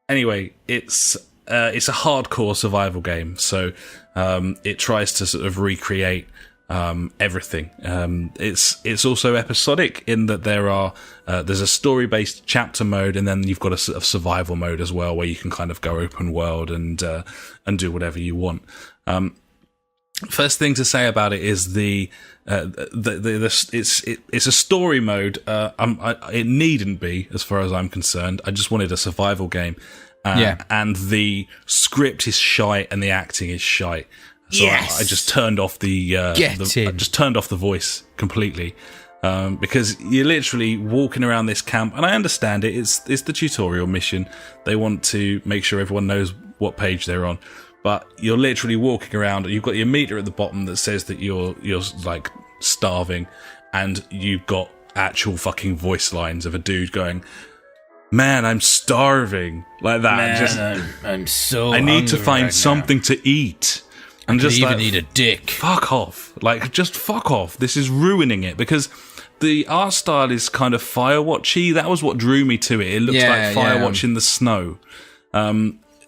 Anyway, it's a hardcore survival game, so it tries to sort of recreate everything. It's also episodic in that there's a story-based chapter mode, and then you've got a sort of survival mode as well, where you can kind of go open world and do whatever you want. First thing to say about it is it's a story mode. It needn't be, as far as I'm concerned. I just wanted a survival game. And the script is shite and the acting is shite. So I just turned off the voice completely. Because you're literally walking around this camp, and I understand it. It's the tutorial mission. They want to make sure everyone knows what page they're on. But you're literally walking around, and you've got your meter at the bottom that says that you're like starving, and you've got actual fucking voice lines of a dude going, "Man, I'm starving," like that. Man, I'm so I need to hungry find right something now. to eat. And I just even like, need a dick. Fuck off. Like, just fuck off. This is ruining it, because the art style is kind of Firewatchy. That was what drew me to it. It looks like Firewatch in the snow.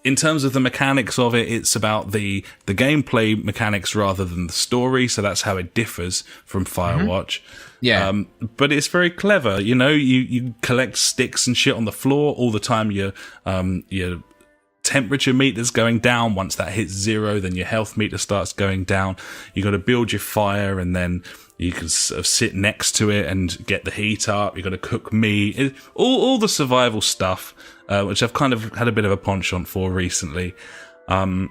In terms of the mechanics of it, it's about the gameplay mechanics rather than the story, so that's how it differs from Firewatch. Yeah. But it's very clever. You collect sticks and shit on the floor all the time. Your temperature meter's going down. Once that hits 0, then your health meter starts going down. You got to build your fire, and then you can sort of sit next to it and get the heat up. You got to cook meat. All the survival stuff, which I've kind of had a bit of a penchant for recently. But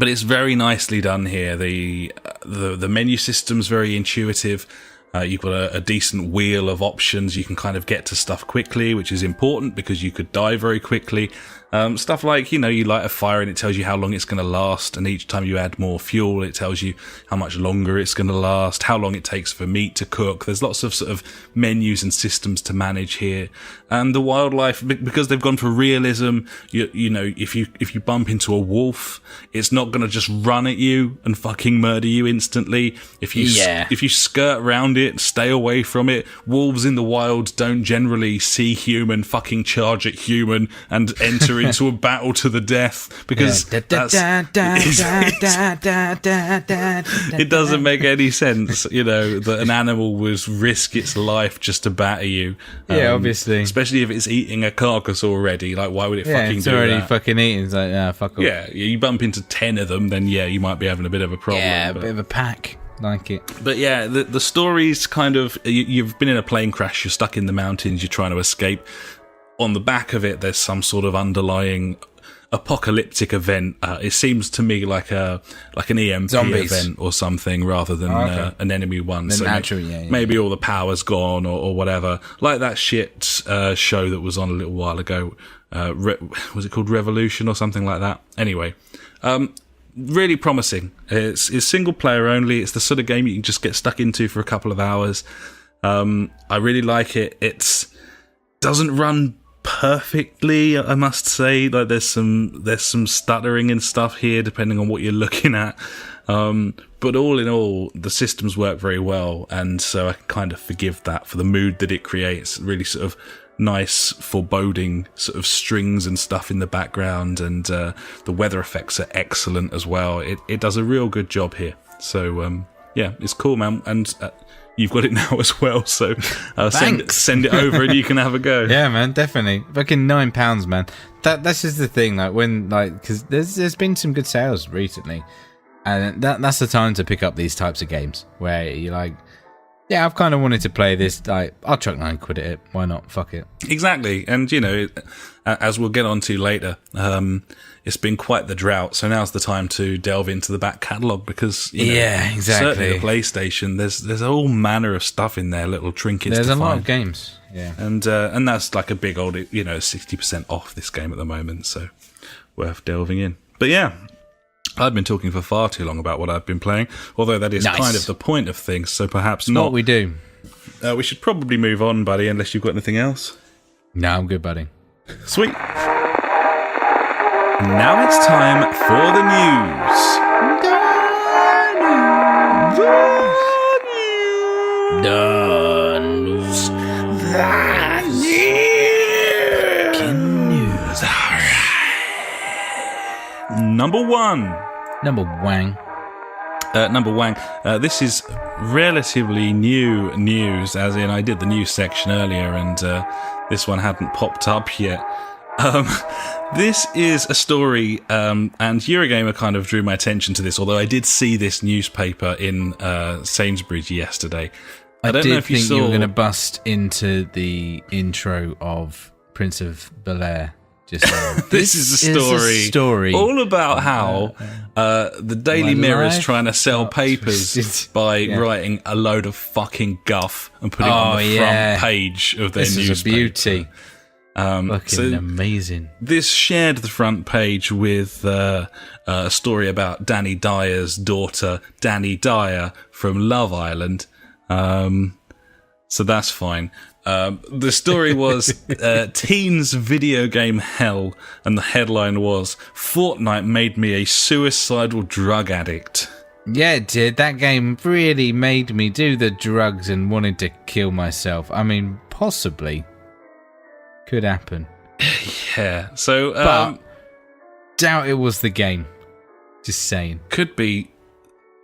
it's very nicely done here. The menu system's very intuitive. You've got a decent wheel of options. You can kind of get to stuff quickly, which is important because you could die very quickly. Stuff like, you light a fire and it tells you how long it's going to last, and each time you add more fuel, it tells you how much longer it's going to last, how long it takes for meat to cook. There's lots of sort of menus and systems to manage here. And the wildlife, because they've gone for realism, if you bump into a wolf, it's not going to just run at you and fucking murder you instantly. If you skirt around it, stay away from it. Wolves in the wild don't generally see human, fucking charge at human and enter into a battle to the death, because it doesn't make any sense, that an animal would risk its life just to batter you. Obviously. Especially if it's eating a carcass already. Like, why would it fucking do that? It's already fucking eating. It's like, fuck off. Yeah, you bump into 10 of them, then you might be having a bit of a problem. Yeah, a bit of a pack. Like it. But yeah, the story's kind of, you've been in a plane crash, you're stuck in the mountains, you're trying to escape. On the back of it, there's some sort of underlying apocalyptic event. It seems to me like an EMP event or something, rather than an enemy one. Then so maybe all the power's gone or whatever. Like that shit show that was on a little while ago. Was it called Revolution or something like that? Anyway, really promising. It's single player only. It's the sort of game you can just get stuck into for a couple of hours. I really like it. It doesn't run perfectly, I must say. Like, there's some stuttering and stuff here, depending on what you're looking at. But all in all, the systems work very well, and so I can kind of forgive that for the mood that it creates. Really sort of nice, foreboding sort of strings and stuff in the background, and the weather effects are excellent as well. It does a real good job here. So, yeah, it's cool, man. And you've got it now as well, so send it over and you can have a go. Yeah, man, definitely. Fucking £9, man. That's just the thing. Like because there's been some good sales recently. And that's the time to pick up these types of games where you're like, yeah, I've kind of wanted to play this. Like, I'll chuck £9 at it. Why not? Fuck it. Exactly. And, as we'll get on to later, it's been quite the drought. So now's the time to delve into the back catalogue because, yeah, exactly. Certainly the PlayStation, there's all manner of stuff in there, little trinkets There's to a find. lot of games. Yeah. And that's like a big old, 60% off this game at the moment. So worth delving in. But yeah. I've been talking for far too long about what I've been playing, although that is kind of the point of things, so perhaps not. What we do. We should probably move on, buddy, unless you've got anything else. No, I'm good, buddy. Sweet. Now it's time for the news. Number one. Number Wang. This is relatively new news, as in I did the news section earlier and this one hadn't popped up yet. This is a story, and Eurogamer kind of drew my attention to this, although I did see this newspaper in Sainsbury's yesterday. I don't know if you think saw... you were going to bust into the intro of Prince of Bel-Air. This is a story all about how the Daily Mirror is trying to sell papers by writing a load of fucking guff and putting it on the front page of their newspaper. This is a beauty. Fucking amazing. This shared the front page with a story about Danny Dyer's daughter, Danny Dyer, from Love Island. So that's fine. The story was Teens Video Game Hell, and the headline was Fortnite made me a suicidal drug addict. Yeah, it did. That game really made me do the drugs and wanted to kill myself. I mean, possibly. Could happen. Yeah, so... but doubt it was the game. Just saying. Could be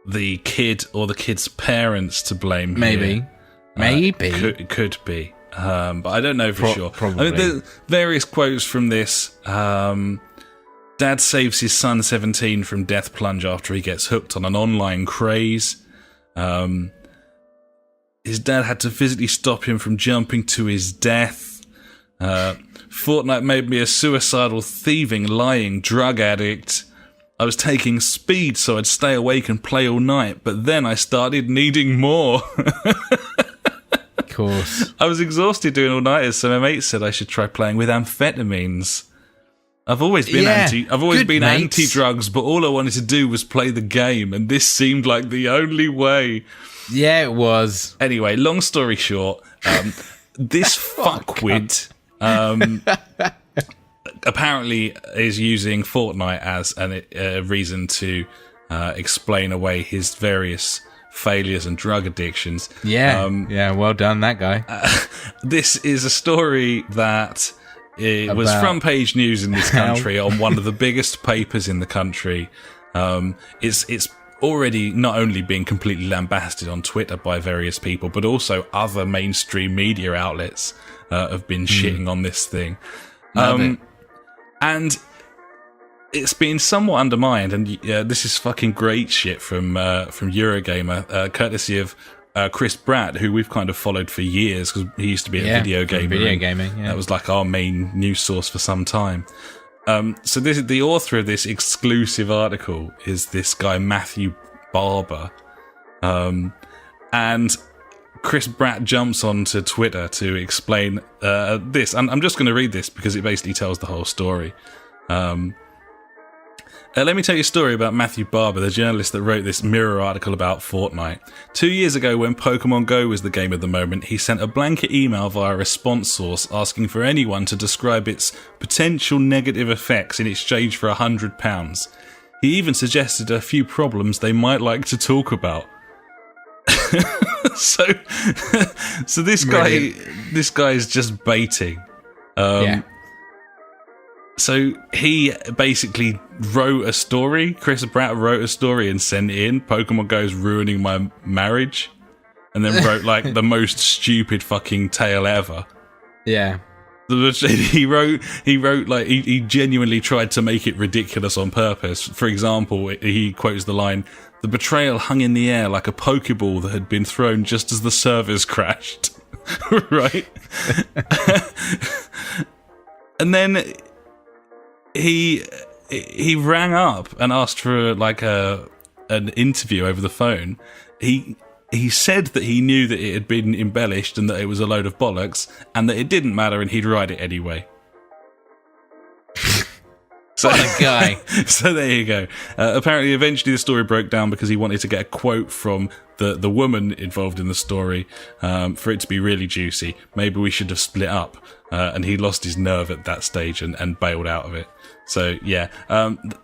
the kid or the kid's parents to blame. Maybe. Maybe. Could be. But I don't know for sure. Probably. I mean, there's various quotes from this. Dad saves his son 17 from death plunge after he gets hooked on an online craze. His dad had to physically stop him from jumping to his death. Fortnite made me a suicidal, thieving, lying drug addict. I was taking speed so I'd stay awake and play all night, but then I started needing more. Of course. I was exhausted doing all-nighters, so my mate said I should try playing with amphetamines. I've always been anti-drugs, but all I wanted to do was play the game, and this seemed like the only way. Yeah, it was. Anyway, long story short, this fuckwit apparently is using Fortnite as a reason to explain away his various failures and drug addictions. Yeah, well done, that guy. This is a story that was front page news in this country on one of the biggest papers in the country. It's already not only being completely lambasted on Twitter by various people, but also other mainstream media outlets have been shitting on this thing. And it's been somewhat undermined, and this is fucking great shit from Eurogamer, courtesy of Chris Bratt, who we've kind of followed for years because he used to be a video gamer. Video gaming, yeah. That was like our main news source for some time. So this is the author of this exclusive article is this guy Matthew Barber, and Chris Bratt jumps onto Twitter to explain this. And I'm just going to read this because it basically tells the whole story. Let me tell you a story about Matthew Barber, the journalist that wrote this Mirror article about Fortnite. 2 years ago, when Pokemon Go was the game of the moment, he sent a blanket email via a response source asking for anyone to describe its potential negative effects in exchange for £100. He even suggested a few problems they might like to talk about. so this guy is just baiting. So he basically wrote a story. Chris Pratt wrote a story and sent it in. Pokemon Go's ruining my marriage, and then wrote like the most stupid fucking tale ever. Yeah. He wrote like he genuinely tried to make it ridiculous on purpose. For example, he quotes the line, "The betrayal hung in the air like a Pokeball that had been thrown just as the servers crashed." Right? And then he rang up and asked for like an interview over the phone. He said that he knew that it had been embellished and that it was a load of bollocks and that it didn't matter and he'd write it anyway. So, what a guy. So there you go. Apparently, eventually the story broke down because he wanted to get a quote from the woman involved in the story for it to be really juicy. Maybe we should have split up. And he lost his nerve at that stage and bailed out of it. So, yeah,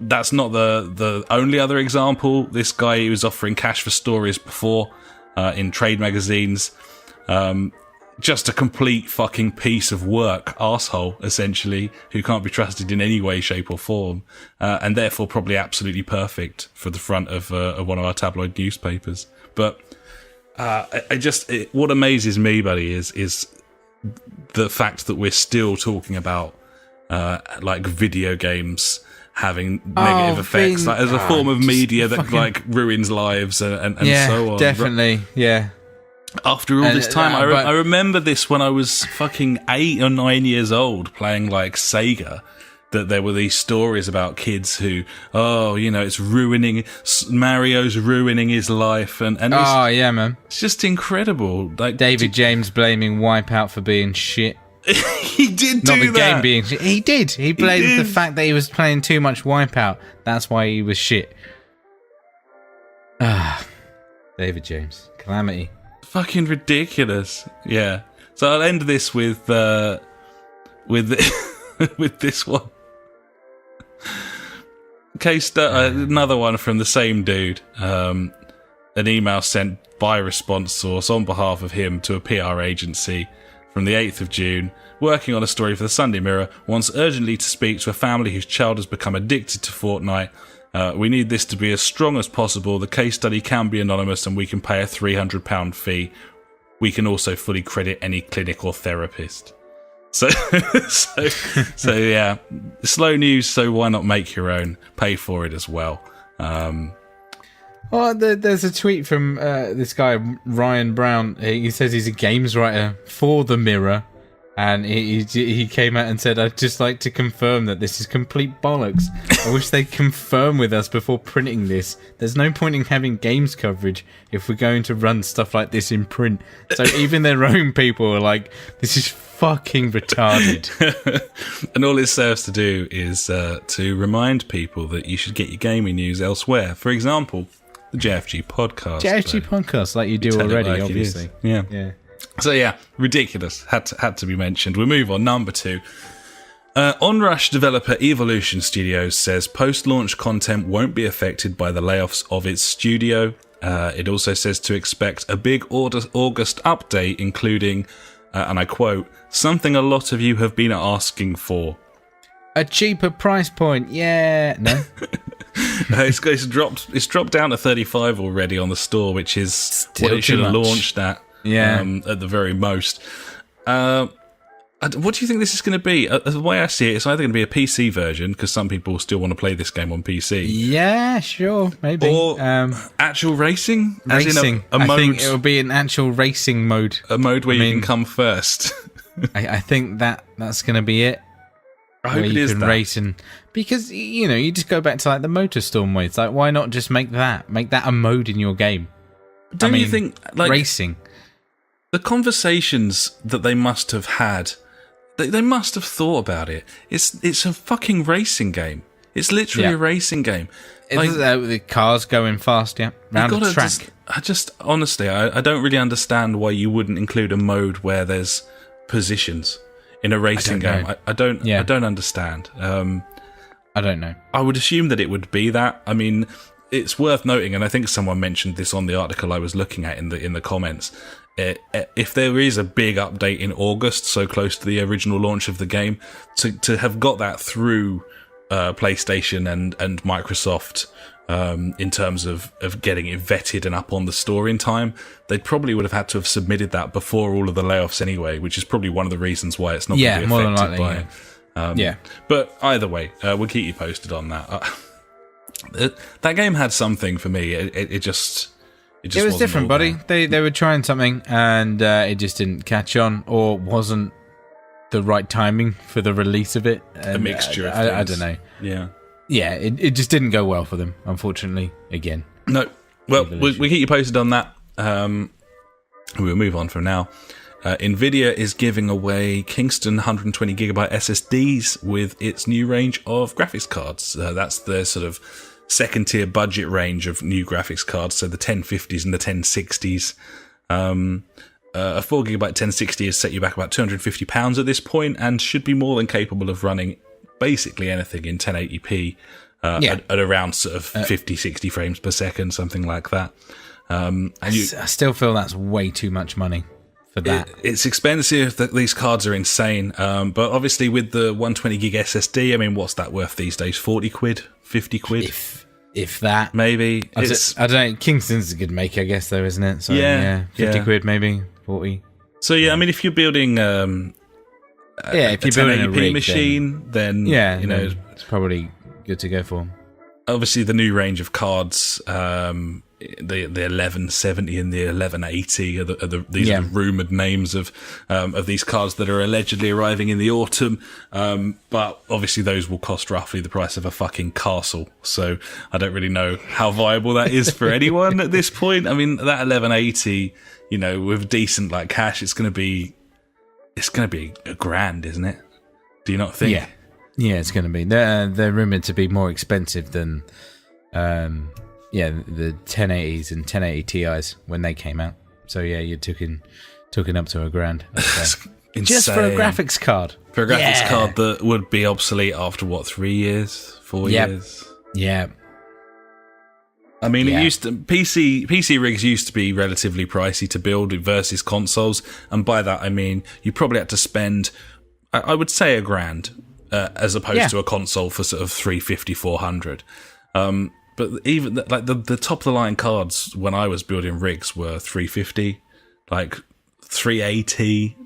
that's not the only other example. This guy, he was offering cash for stories before in trade magazines. Just a complete fucking piece of work, arsehole, essentially, who can't be trusted in any way, shape or form, and therefore probably absolutely perfect for the front of one of our tabloid newspapers. But what amazes me, buddy, is the fact that we're still talking about like video games having negative effects, like as a form of media that fucking like ruins lives and so on. Definitely, yeah. After all this time, I remember this when I was fucking 8 or 9 years old, playing like Sega. That there were these stories about kids who, it's ruining, Mario's ruining his life, and yeah, man, it's just incredible. Like David James blaming Wipeout for being shit. He did not do the that. Game being shit. He did. He blamed the fact that he was playing too much Wipeout. That's why he was shit. David James, calamity. Fucking ridiculous. Yeah. So I'll end this with with this one. Another one from the same dude. An email sent by Response Source on behalf of him to a PR agency from the 8th of June, working on a story for the Sunday Mirror, wants urgently to speak to a family whose child has become addicted to Fortnite. We need this to be as strong as possible. The case study can be anonymous and we can pay a £300 fee. We can also fully credit any clinic or therapist. So yeah, slow news, so why not make your own? Pay for it as well. Well, there's a tweet from this guy, Ryan Brown. He says he's a games writer for The Mirror. And he came out and said, I'd just like to confirm that this is complete bollocks. I wish they'd confirm with us before printing this. There's no point in having games coverage if we're going to run stuff like this in print. So even their own people are like, this is fucking retarded. And all it serves to do is to remind people that you should get your gaming news elsewhere. For example, the JfG podcast. JfG podcast, like you do already, like obviously. Yeah. So yeah, ridiculous. Had to be mentioned. We'll move on. Number 2. Onrush developer Evolution Studios says post-launch content won't be affected by the layoffs of its studio. It also says to expect a big August update, including, and I quote, something a lot of you have been asking for. A cheaper price point, yeah. No. It's dropped down to 35 already on the store, which is still what it should have launched at. Yeah. At the very most. What do you think this is going to be? The way I see it, it's either going to be a PC version, because some people still want to play this game on PC. Yeah, sure, maybe. Or actual racing? Racing. As in a mode, I think it will be an actual racing mode. A mode where you can come first. I think that's going to be it. I hope it is that. Race because, you just go back to like the MotorStorm modes. Like, why not just make that a mode in your game? Don't you think, like, racing? The conversations that they must have had, they must have thought about it. It's a fucking racing game. It's literally a racing game. Like, the cars going fast, round the track. Honestly, I don't really understand why you wouldn't include a mode where there's positions in a racing game. I don't understand. I don't know. I would assume that it would be that. I mean, it's worth noting, and I think someone mentioned this on the article I was looking at in the comments. If there is a big update in August, so close to the original launch of the game, to have got that through PlayStation and Microsoft, in terms of getting it vetted and up on the store in time, they probably would have had to have submitted that before all of the layoffs anyway, which is probably one of the reasons why it's not going to be affected more than likely, by it. But either way, we'll keep you posted on that. That game had something for me. It just was different, buddy. They were trying something, and it just didn't catch on, or wasn't the right timing for the release of it. And a mixture of I don't know. Yeah, it just didn't go well for them, unfortunately. Again, no. Well, we keep you posted on that. We'll move on from now. Nvidia is giving away Kingston 120GB SSDs with its new range of graphics cards. That's the sort of second tier budget range of new graphics cards, so the 1050s and the 1060s. A 4GB 1060 has set you back about £250 at this point and should be more than capable of running basically anything in 1080p at around sort of 50-60 frames per second, something like that. I still feel that's way too much money for that. It's expensive. These cards are insane. But obviously with the 120GB SSD, I mean, what's that worth these days? 40 quid? 50 quid? If that. Maybe. I don't know. Kingston's a good make, I guess, though, isn't it? So, 50 quid maybe, 40. So, I mean, if you're building... if you're building a rig machine, then it's probably good to go for. Obviously, the new range of cards, the 1170 and the 1180 these are the rumored names of these cards that are allegedly arriving in the autumn. But obviously, those will cost roughly the price of a fucking castle. So I don't really know how viable that is for anyone at this point. I mean, that 1180, with decent cash, it's going to be $1,000, isn't it? Do you not think? Yeah, it's going to be. They're rumored to be more expensive than, the 1080s and 1080 Ti's when they came out. So you're talking up to $1,000. Just for a graphics card. For a graphics card that would be obsolete after 3 years, 4 years. Yeah. I mean, it used to, PC rigs used to be relatively pricey to build versus consoles, and by that I mean you probably had to spend, I would say, $1,000 as opposed to a console for sort of 350, 400. But even the top of the line cards when I was building rigs were 350, 380,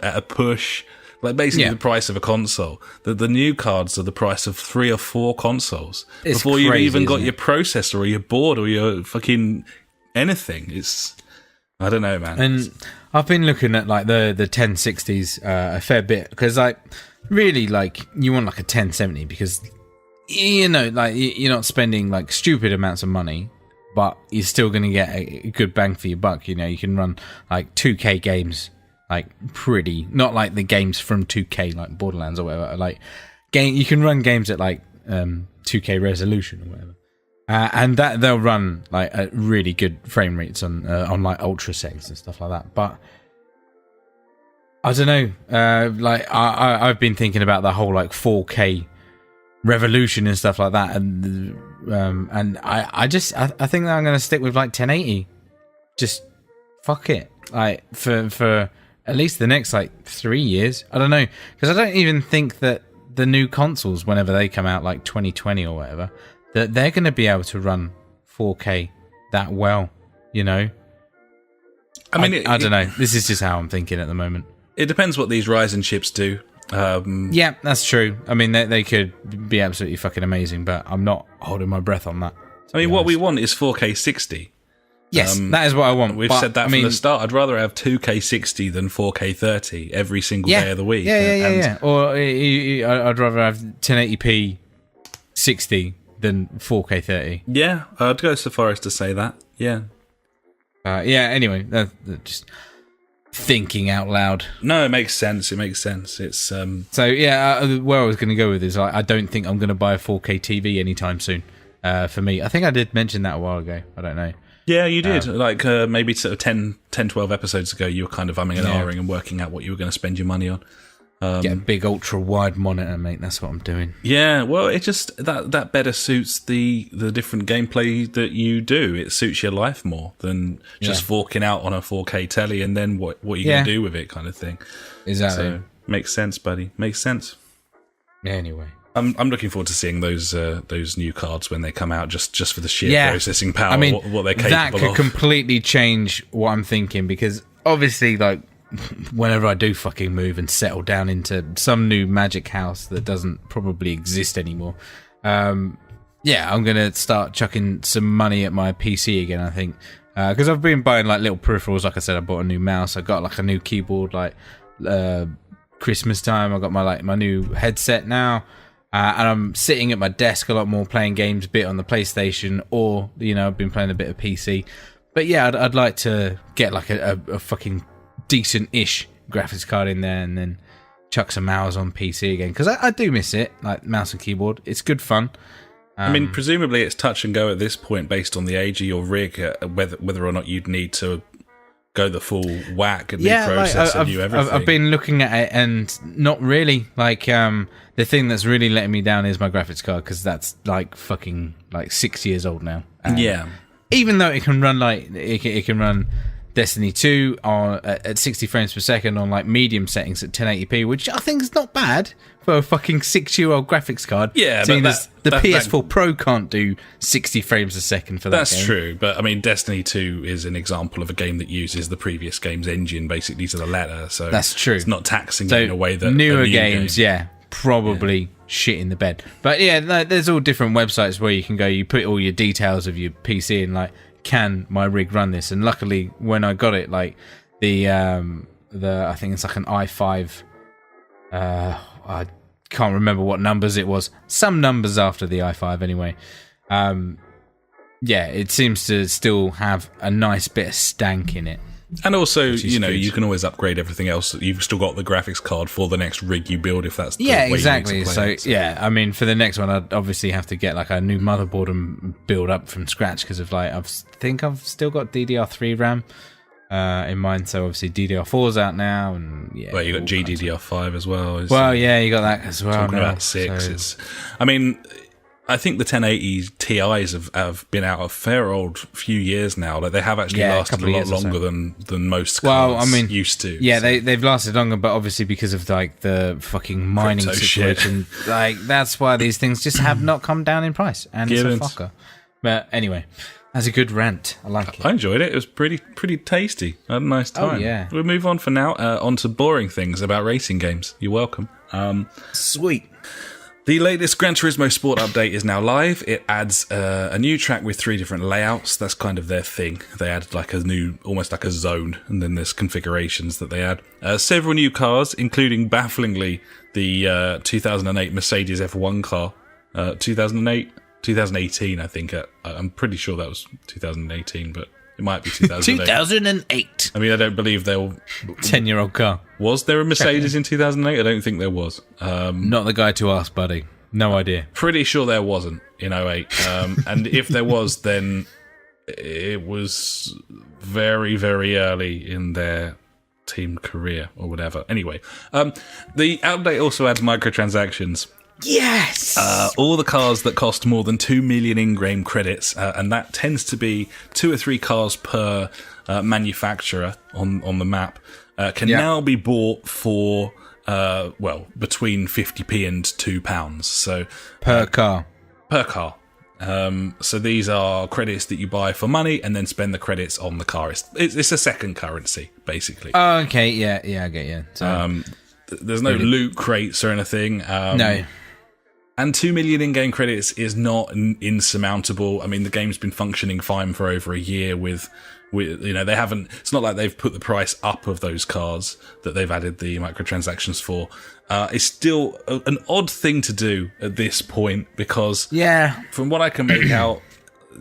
at a push. Basically the price of a console. The new cards are the price of 3 or 4 consoles before you've even got your processor or your board or your fucking anything. I don't know, man. And I've been looking at the 1060s a fair bit because really you want a 1070 because you're not spending stupid amounts of money, but you're still going to get a good bang for your buck. You can run 2K games. Not the games from 2K, like Borderlands or whatever. You can run games at 2K resolution or whatever, and that they'll run at really good frame rates on ultra settings and stuff like that. But I don't know. I've been thinking about the whole 4K revolution and stuff like that, and I think that I'm going to stick with 1080. Just fuck it. For at least the next 3 years. I don't know, because I don't even think that the new consoles, whenever they come out 2020 or whatever, that they're going to be able to run 4K that well, I mean, I don't know. This is just how I'm thinking at the moment. It depends what these Ryzen chips do. Yeah, that's true. I mean, they could be absolutely fucking amazing, but I'm not holding my breath on that. I mean, what we want is 4K 60. Yes, that is what I want. We've said that from the start. I'd rather have 2K 60 than 4K 30 every single day of the week. Yeah. Or I'd rather have 1080p 60 than 4K 30. Yeah, I'd go so far as to say that. Yeah. Anyway, that's just thinking out loud. No, it makes sense. It's So where I was going to go with this, I don't think I'm going to buy a 4K TV anytime soon. For me, I think I did mention that a while ago. I don't know. Yeah, you did. Maybe sort of 10, 12 episodes ago, you were kind of umming and ahhing and working out what you were going to spend your money on. Get a big ultra wide monitor, mate. That's what I'm doing. Yeah, well, it just that better suits the different gameplay that you do. It suits your life more than just forking out on a 4K telly and then what are you gonna do with it, kind of thing. Exactly. So, makes sense, buddy. Makes sense. Anyway, I'm looking forward to seeing those new cards when they come out, just for the sheer processing power. I mean, what they're capable of. That could completely change what I'm thinking, because obviously, like, whenever I do fucking move and settle down into some new magic house that doesn't probably exist anymore, I'm gonna start chucking some money at my PC again, I think, because I've been buying like little peripherals. Like I said, I bought a new mouse, I got like a new keyboard, like Christmas time. I got my new headset now, and I'm sitting at my desk a lot more, playing games a bit on the PlayStation, or I've been playing a bit of PC. But yeah, I'd like to get like a fucking decent-ish graphics card in there, and then chuck some hours on PC again, because I do miss it, like mouse and keyboard. It's good fun. I mean, presumably it's touch and go at this point, based on the age of your rig, whether or not you'd need to go the full whack and new processor and new everything. I've been looking at it, and not really. Like, the thing that's really letting me down is my graphics card, because that's like fucking like 6 years old now. Even though it can run like it can run Destiny 2 at 60 frames per second on like medium settings at 1080p, which I think is not bad for a fucking 6-year-old graphics card. Yeah, but the PS4 Pro can't do 60 frames a second for that. That's game. true, but I mean, Destiny 2 is an example of a game that uses the previous game's engine basically to the letter. So that's true. It's not taxing you in a way that newer games, probably shit in the bed. But yeah, there's all different websites where you can go. You put all your details of your PC and like, can my rig run this? And luckily, when I got it, like the I think it's like an i5. I can't remember what numbers it was. Some numbers after the i5, anyway. It seems to still have a nice bit of stank in it. And also, you can always upgrade everything else. You've still got the graphics card for the next rig you build, if that's the way exactly. You need to play it. I mean, for the next one, I'd obviously have to get like a new motherboard and build up from scratch, because of like I've still got DDR3 RAM in mind. So obviously DDR4's out now, and you got GDDR5 as well. You got that as well. Talking about 6, I think the 1080 Ti's have been out a fair old few years now. Like, they have actually lasted a lot longer than most cards used to. Yeah, so. They've lasted longer, but obviously because of like the fucking mining situation, like that's why these things just have not come down in price, and it's a fucker. But anyway, that's a good rant. I like it. I enjoyed it. It was pretty tasty. I had a nice time. Oh yeah. We'll move on for now. On to boring things about racing games. You're welcome. Sweet. The latest Gran Turismo Sport update is now live. It adds a new track with 3 different layouts. That's kind of their thing. They added like almost like a zone, and then there's configurations that they add. Several new cars, including, bafflingly, the 2008 Mercedes F1 car. 2018, I think. I'm pretty sure that was 2018, but it might be 2008. 2008. I mean, I don't believe they'll... 10-year-old car. Was there a Mercedes in 2008? I don't think there was. Not the guy to ask, buddy. No idea. Pretty sure there wasn't in 08. And if there was, then it was very, very early in their team career or whatever. Anyway, the update also adds microtransactions. Yes! All the cars that cost more than 2 million in-game credits, and that tends to be 2 or 3 cars per manufacturer on the map, can now be bought for, between 50p and £2. So per car. Per car. So these are credits that you buy for money and then spend the credits on the car. It's a second currency, basically. Oh, okay. Yeah, I get you. So, there's no loot crates or anything. No. And 2 million in-game credits is not insurmountable. I mean, the game's been functioning fine for over a year with they haven't, it's not like they've put the price up of those cars that they've added the microtransactions for. It's still an odd thing to do at this point, because from what I can make out,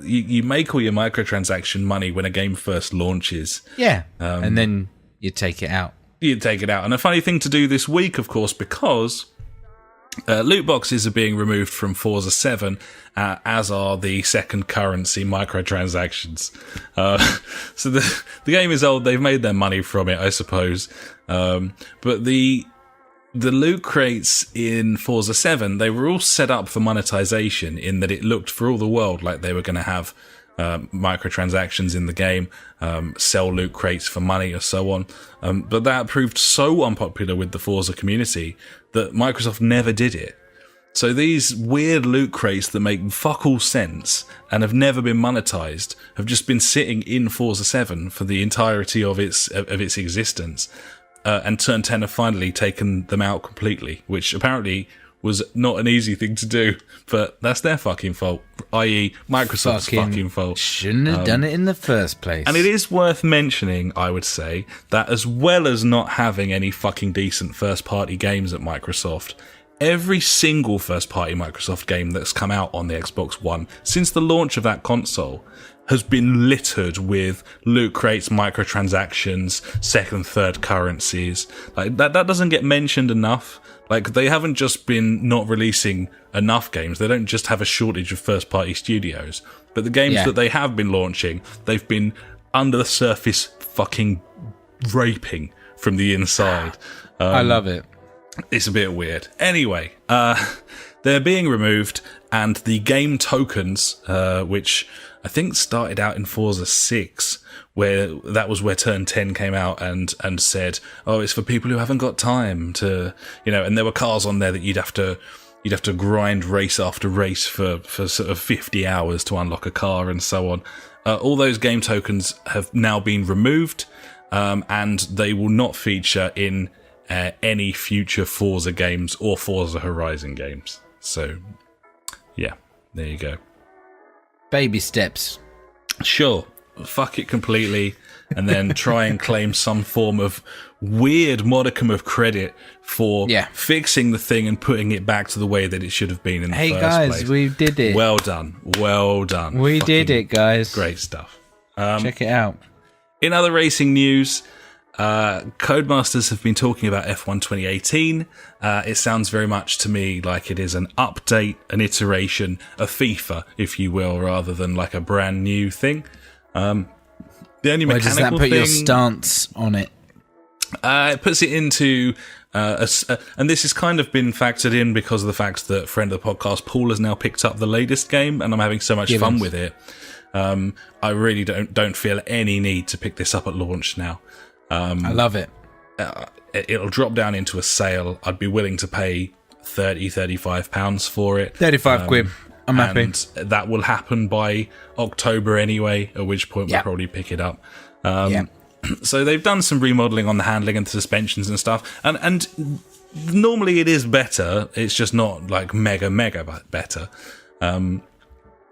you make all your microtransaction money when a game first launches. Yeah. And then you take it out. You take it out. And a funny thing to do this week, of course, because loot boxes are being removed from Forza 7, as are the second currency microtransactions. So the game is old. They've made their money from it, I suppose. But the the loot crates in Forza 7, they were all set up for monetization in that it looked for all the world like they were going to have microtransactions in the game, sell loot crates for money or so on. But that proved so unpopular with the Forza community that Microsoft never did it. So these weird loot crates that make fuck all sense and have never been monetized have just been sitting in Forza 7 for the entirety of its existence. And Turn 10 have finally taken them out completely, which apparently was not an easy thing to do, but that's their fucking fault, i.e. Microsoft's fucking fault. Shouldn't have done it in the first place. And it is worth mentioning, I would say, that as well as not having any fucking decent first-party games at Microsoft, every single first-party Microsoft game that's come out on the Xbox One since the launch of that console has been littered with loot crates, microtransactions, second, third currencies. Like that doesn't get mentioned enough. Like, they haven't just been not releasing enough games. They don't just have a shortage of first-party studios. But the games that they have been launching, they've been under the surface fucking raping from the inside. I love it. It's a bit weird. Anyway, they're being removed, and the game tokens, which I think started out in Forza 6, where that was where Turn 10 came out and said, oh, it's for people who haven't got time to, and there were cars on there that you'd have to grind race after race for sort of 50 hours to unlock a car and so on. All those game tokens have now been removed, and they will not feature in any future Forza games or Forza Horizon games. So, yeah, there you go. Baby steps. Sure, fuck it completely, and then try and claim some form of weird modicum of credit for fixing the thing and putting it back to the way that it should have been in the first place. Hey guys, we did it. Well done. We did it, guys. Great stuff. Check it out. In other racing news, Codemasters have been talking about F1 2018. It sounds very much to me like it is an update, an iteration, a FIFA, if you will, rather than like a brand new thing. The only mechanical does that put thing, your stance on it? It puts it into, and this has kind of been factored in because of the fact that friend of the podcast, Paul, has now picked up the latest game, and I'm having so much fun with it. I really don't feel any need to pick this up at launch now. I love it. It'll drop down into a sale. I'd be willing to pay £35 for it. 35 quid. I'm happy. And that will happen by October anyway, at which point we'll probably pick it up. So they've done some remodeling on the handling and the suspensions and stuff. And normally it is better. It's just not like mega better.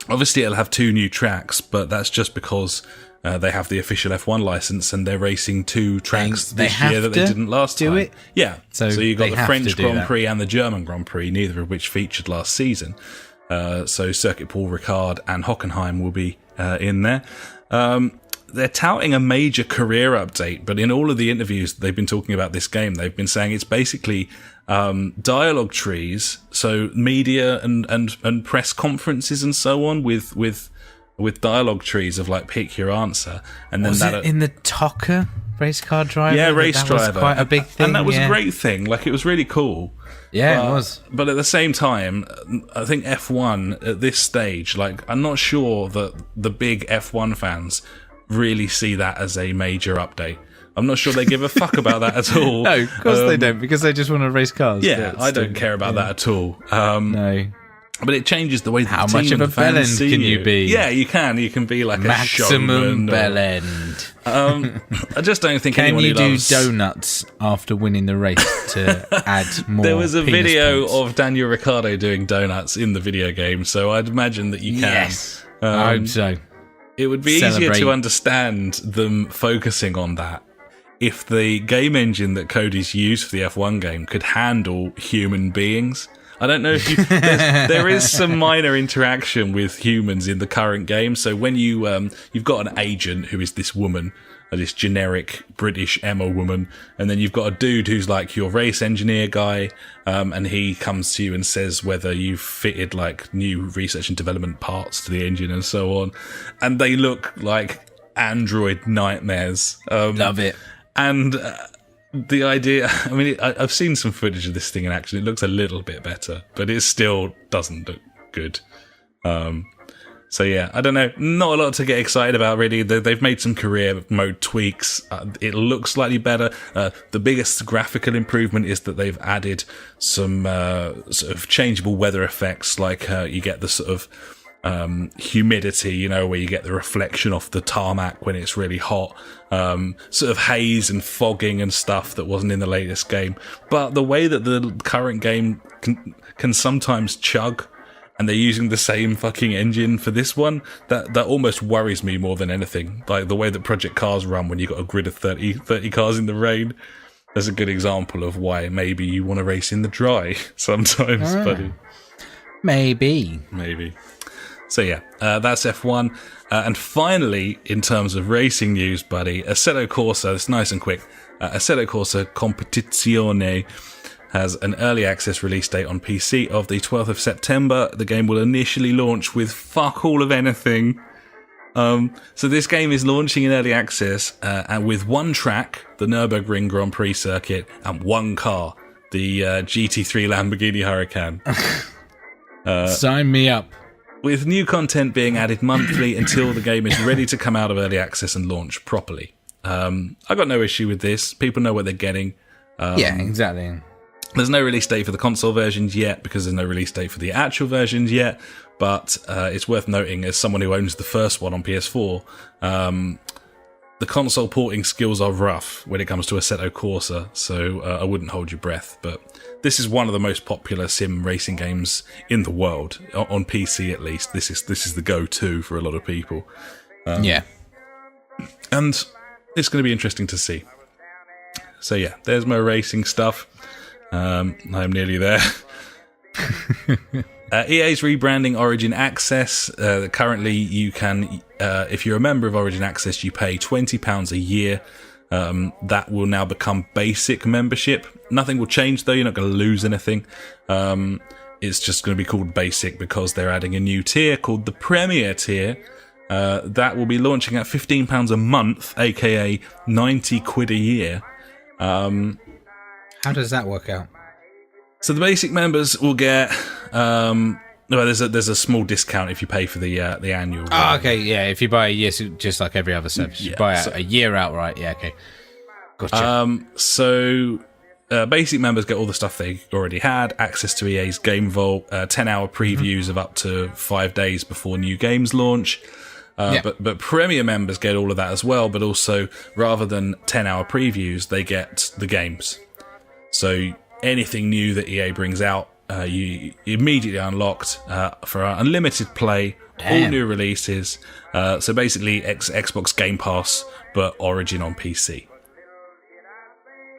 Obviously it'll have 2 new tracks, but that's just because they have the official F1 license and they're racing 2 tracks this year that they didn't last time. It? Yeah. So you got the French Grand Prix that. and the German Grand Prix, neither of which featured last season. So Circuit Paul Ricard and Hockenheim will be in there. They're touting a major career update, but in all of the interviews they've been talking about this game, they've been saying it's basically dialogue trees, so media and press conferences and so on with dialogue trees of like pick your answer, and then was it in the TOCA race car driver? Yeah, race driver. Was quite a big thing, and that was a great thing. Like, it was really cool. Yeah, it was. But at the same time, I think F1 at this stage, like, I'm not sure that the big F1 fans really see that as a major update. I'm not sure they give a fuck about that at all. No, of course they don't, because they just want to race cars. Yeah, I don't care about that at all. No. But it changes the way that How the much team of a and fans bellend see can you be? Yeah, you can. You can be like maximum a showman. bellend. I just don't think Can anyone you who do loves... donuts after winning the race to add more? There was a penis video points? of Daniel Ricciardo doing donuts in the video game, so I'd imagine that you can. Yes, I hope so. It would be easier to understand them focusing on that if the game engine that Cody's used for the F1 game could handle human beings. I don't know if you... there is some minor interaction with humans in the current game. So when you've got an agent who is this woman, this generic British Emma woman, and then you've got a dude who's like your race engineer guy, and he comes to you and says whether you've fitted like new research and development parts to the engine and so on. And they look like android nightmares. Love it. And the idea, I mean, I've seen some footage of this thing in action. It looks a little bit better, but it still doesn't look good. So yeah, I don't know. Not a lot to get excited about, really. They've made some career mode tweaks. It looks slightly better. The biggest graphical improvement is that they've added some sort of changeable weather effects, like you get the sort of humidity, where you get the reflection off the tarmac when it's really hot, sort of haze and fogging and stuff that wasn't in the latest game. But the way that the current game can sometimes chug, and they're using the same fucking engine for this one, that almost worries me more than anything. Like the way that Project Cars run when you've got a grid of 30 cars in the rain. That's a good example of why maybe you want to race in the dry sometimes, buddy. Maybe. So yeah, that's F1. And finally, in terms of racing news, buddy, Assetto Corsa, it's nice and quick. Assetto Corsa Competizione has an early access release date on PC of the 12th of September. The game will initially launch with fuck all of anything. So this game is launching in early access and with one track, the Nürburgring Grand Prix circuit, and one car, the GT3 Lamborghini Huracan. Sign me up. With new content being added monthly until the game is ready to come out of early access and launch properly. I got no issue with this. People know what they're getting. Yeah, exactly. There's no release date for the console versions yet because there's no release date for the actual versions yet, but it's worth noting, as someone who owns the first one on PS4, the console porting skills are rough when it comes to Assetto Corsa, so I wouldn't hold your breath, but this is one of the most popular sim racing games in the world, on PC at least. This is the go-to for a lot of people. Yeah. And it's going to be interesting to see. So yeah, there's my racing stuff. I'm nearly there. EA's rebranding Origin Access. Currently, you can, if you're a member of Origin Access, you pay £20 a year. That will now become basic membership. Nothing will change, though. You're not going to lose anything. It's just going to be called basic because they're adding a new tier called the Premier tier. That will be launching at £15 a month, aka 90 quid a year. How does that work out? So the basic members will get there's a small discount if you pay for the annual. Oh, okay, yeah. If you buy a year, so just like every other service, you buy a year outright. Yeah, okay, gotcha. So basic members get all the stuff they already had: access to EA's Game Vault, 10-hour previews of up to 5 days before new games launch. But Premier members get all of that as well. But also, rather than 10-hour previews, they get the games. So anything new that EA brings out, you immediately unlocked for unlimited play. Damn. All new releases. So basically, Xbox Game Pass, but Origin on PC.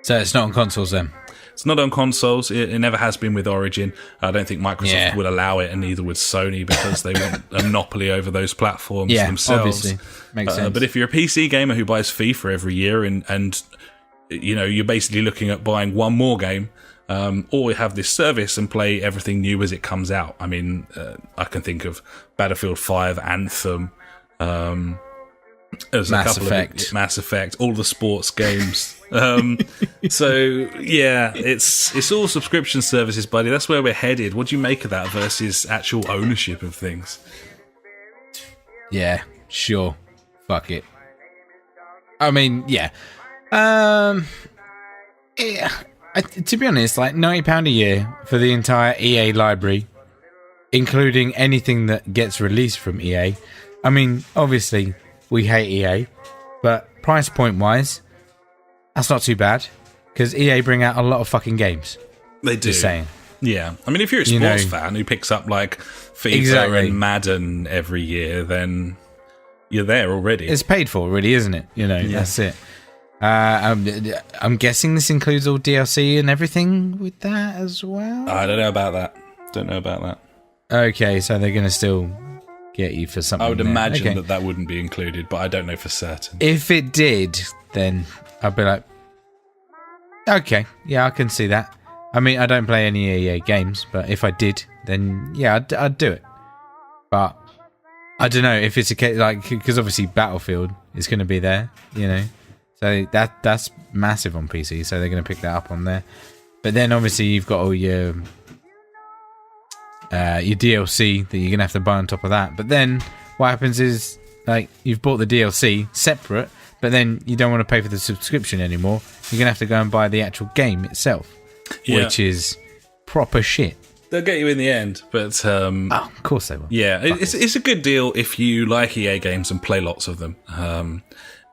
So it's not on consoles then? It's not on consoles. It never has been with Origin. I don't think Microsoft would allow it, and neither would Sony, because they want a monopoly over those platforms themselves. Obviously. Makes sense. But if you're a PC gamer who buys FIFA every year and you're basically looking at buying one more game, or have this service and play everything new as it comes out. I mean, I can think of Battlefield 5, Anthem, Mass Effect. Mass Effect, all the sports games. So yeah, it's all subscription services, buddy. That's where we're headed. What do you make of that versus actual ownership of things? Yeah, sure. Fuck it. I mean, yeah. To be honest, like £90 a year for the entire EA library, including anything that gets released from EA. I mean, obviously, we hate EA, but price point wise, that's not too bad, because EA bring out a lot of fucking games. They do. Just saying. Yeah. I mean, if you're a sports fan who picks up like FIFA and Madden every year, then you're there already. It's paid for, really, isn't it? That's it. I'm guessing this includes all DLC and everything with that as well? I don't know about that. Okay, so they're going to still get you for something. I would imagine that wouldn't be included, but I don't know for certain. If it did, then I'd be like, okay, yeah, I can see that. I mean, I don't play any EA games, but if I did, then yeah, I'd do it. But I don't know if it's a case, like, because obviously Battlefield is going to be there, So So that's massive on PC. So they're going to pick that up on there. But then obviously you've got all your DLC that you're going to have to buy on top of that. But then what happens is, like, you've bought the DLC separate, but then you don't want to pay for the subscription anymore. You're going to have to go and buy the actual game itself, which is proper shit. They'll get you in the end, but... of course they will. Yeah, it's a good deal if you like EA games and play lots of them.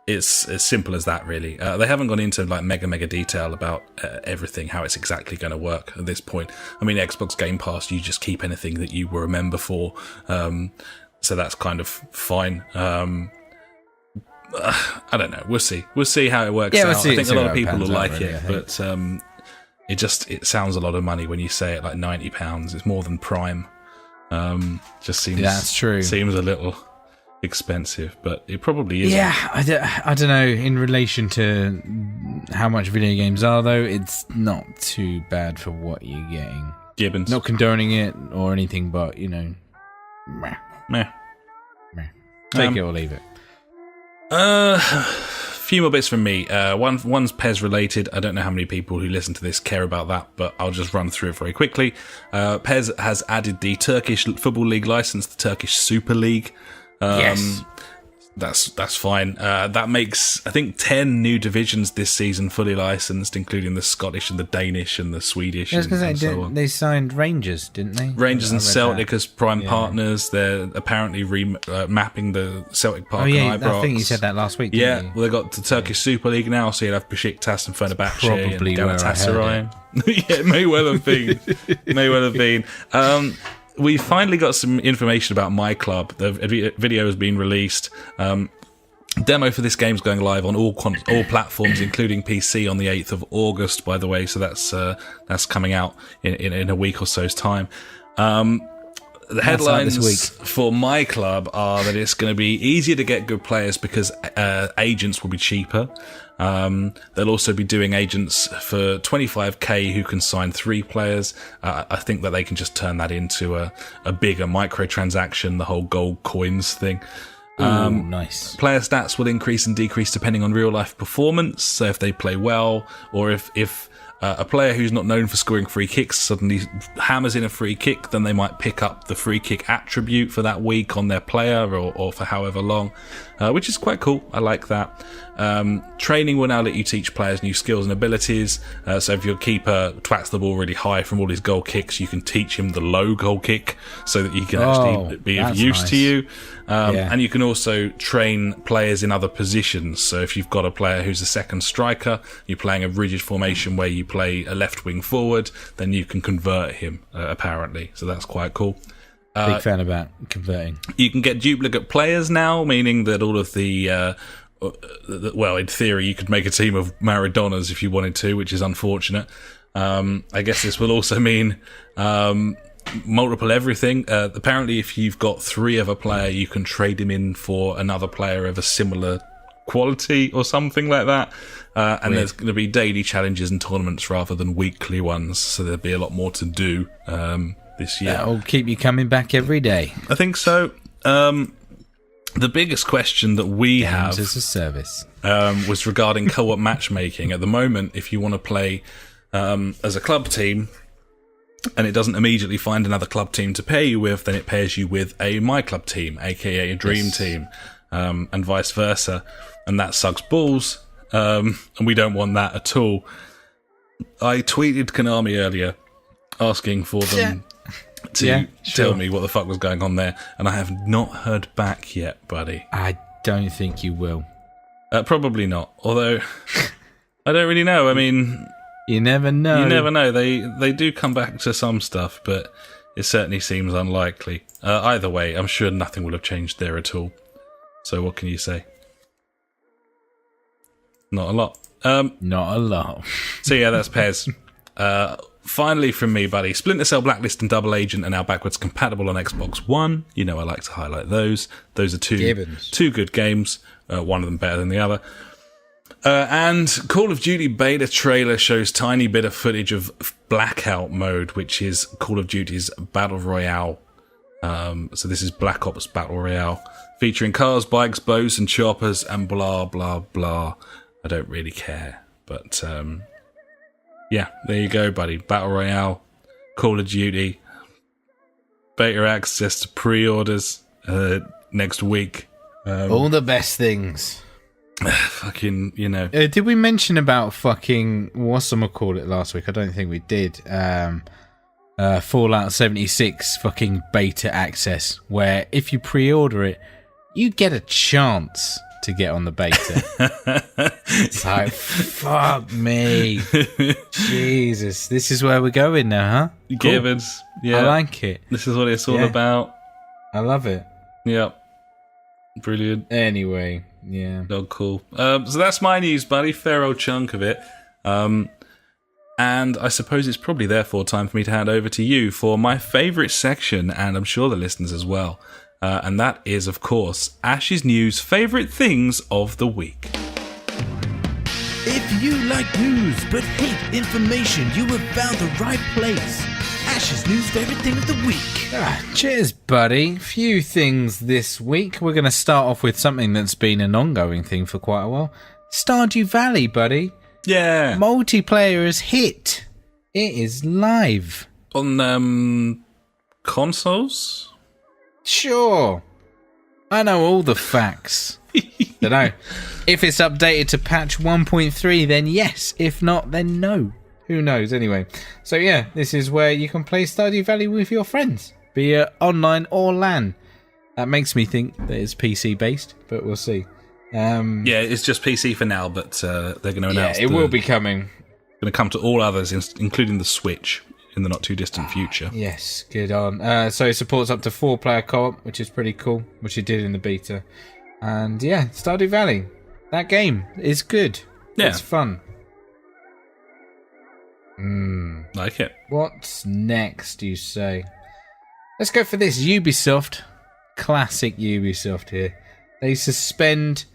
It's as simple as that, really. They haven't gone into like mega detail about everything, how it's exactly going to work at this point. I mean, Xbox Game Pass, you just keep anything that you were a member for, so that's kind of fine. I don't know. We'll see. We'll see how it works out. I think a lot of people will like it, but it sounds a lot of money when you say it, like £90. It's more than Prime. Just seems that's true. Seems a little expensive, but it probably is. Yeah, I don't know. In relation to how much video games are, though, it's not too bad for what you're getting. Gibbons. Not condoning it or anything, but, you know, meh. Take it or leave it. Few more bits from me. One's PES related. I don't know how many people who listen to this care about that, but I'll just run through it very quickly. PES has added the Turkish Football League license, the Turkish Super League. Yes. That's fine. That makes, I think, 10 new divisions this season fully licensed, including the Scottish and the Danish and the Swedish and so on. They signed Rangers, didn't they? Rangers and Celtic as prime partners. They're apparently mapping the Celtic Park and Ibrox. I think you said that last week, didn't you? Well, they've got the Turkish Super League now, so you'll have Besiktas and Fenerbahce Probably and Galatasaray. Yeah, it may well have been. We finally got some information about My Club. The video has been released. Demo for this game's going live on all platforms, including PC, on the 8th of August, by the way. So that's coming out in a week or so's time. The headlines for My Club are that it's going to be easier to get good players because agents will be cheaper. They'll also be doing agents for 25k who can sign 3 players. I think that they can just turn that into a bigger microtransaction, the whole gold coins thing. Nice. Player stats will increase and decrease depending on real life performance. So if they play well, or if a player who's not known for scoring free kicks suddenly hammers in a free kick, then they might pick up the free kick attribute for that week on their player or for however long, which is quite cool. I like that. Training will now let you teach players new skills and abilities. So if your keeper twats the ball really high from all his goal kicks, you can teach him the low goal kick so that he can actually be of use to you. And you can also train players in other positions. So if you've got a player who's a second striker, you're playing a rigid formation where you play a left wing forward, then you can convert him, apparently. So that's quite cool. Big fan about converting. You can get duplicate players now, meaning that all of the... well, in theory, you could make a team of Maradonas if you wanted to, which is unfortunate. I guess this will also mean... multiple everything. Apparently, if you've got 3 of a player, you can trade him in for another player of a similar quality or something like that. And there's going to be daily challenges and tournaments rather than weekly ones, so there'll be a lot more to do this year. That'll keep you coming back every day. I think so. The biggest question that we have as a service was regarding co-op matchmaking. At the moment, if you want to play as a club team, and it doesn't immediately find another club team to pair you with, then it pairs you with a My Club team, aka a Dream Team, and vice versa. And that sucks balls, and we don't want that at all. I tweeted Konami earlier asking for them to tell me what the fuck was going on there, and I have not heard back yet, buddy. I don't think you will. Probably not, although I don't really know. I mean... You never know. You never know. They do come back to some stuff, but it certainly seems unlikely. Either way, I'm sure nothing will have changed there at all. So what can you say? Not a lot. Not a lot. So yeah, that's PES. Finally from me, buddy. Splinter Cell, Blacklist and Double Agent are now backwards compatible on Xbox One. You know I like to highlight those. Those are two good games. One of them better than the other. And Call of Duty beta trailer shows tiny bit of footage of Blackout mode, which is Call of Duty's Battle Royale. So this is Black Ops Battle Royale, featuring cars, bikes, boats and choppers and blah, blah, blah. I don't really care. But yeah, there you go, buddy. Battle Royale, Call of Duty, beta access to pre-orders next week. All the best things. Fucking, did we mention about fucking whatchamacallit last week? I don't think we did. Fallout 76 fucking beta access, where if you pre-order it, you get a chance to get on the beta. It's like, fuck me. Jesus, this is where we're going now, huh? Cool. Gibbons, yeah. I like it. This is what it's all about. I love it. Yep. Brilliant. Anyway, yeah. Oh, cool. So that's my news, buddy. Fair old chunk of it. And I suppose it's probably therefore time for me to hand over to you for my favourite section, and I'm sure the listeners as well. And that is, of course, Ash's News Favourite Things of the Week. If you like news but hate information, you have found the right place. Ash's News Favourite Thing of the Week. Cheers, buddy. Few things this week. We're going to start off with something that's been an ongoing thing for quite a while. Stardew Valley, buddy. Yeah. Multiplayer is hit. It is live. On consoles? Sure. I know all the facts. Don't know. If it's updated to patch 1.3, then yes. If not, then no. Who knows? Anyway. So yeah, this is where you can play Stardew Valley with your friends, be it online or LAN. That makes me think that it's PC based, but we'll see. Yeah, it's just PC for now, but they're going to announce. Yeah, it will be coming. Going to come to all others, including the Switch, in the not too distant future. Yes, good on. So it supports up to 4-player co-op, which is pretty cool, which it did in the beta. And yeah, Stardew Valley. That game is good. Yeah. It's fun. Like it. What's next, you say? Let's go for this. Ubisoft. Classic Ubisoft here. They suspend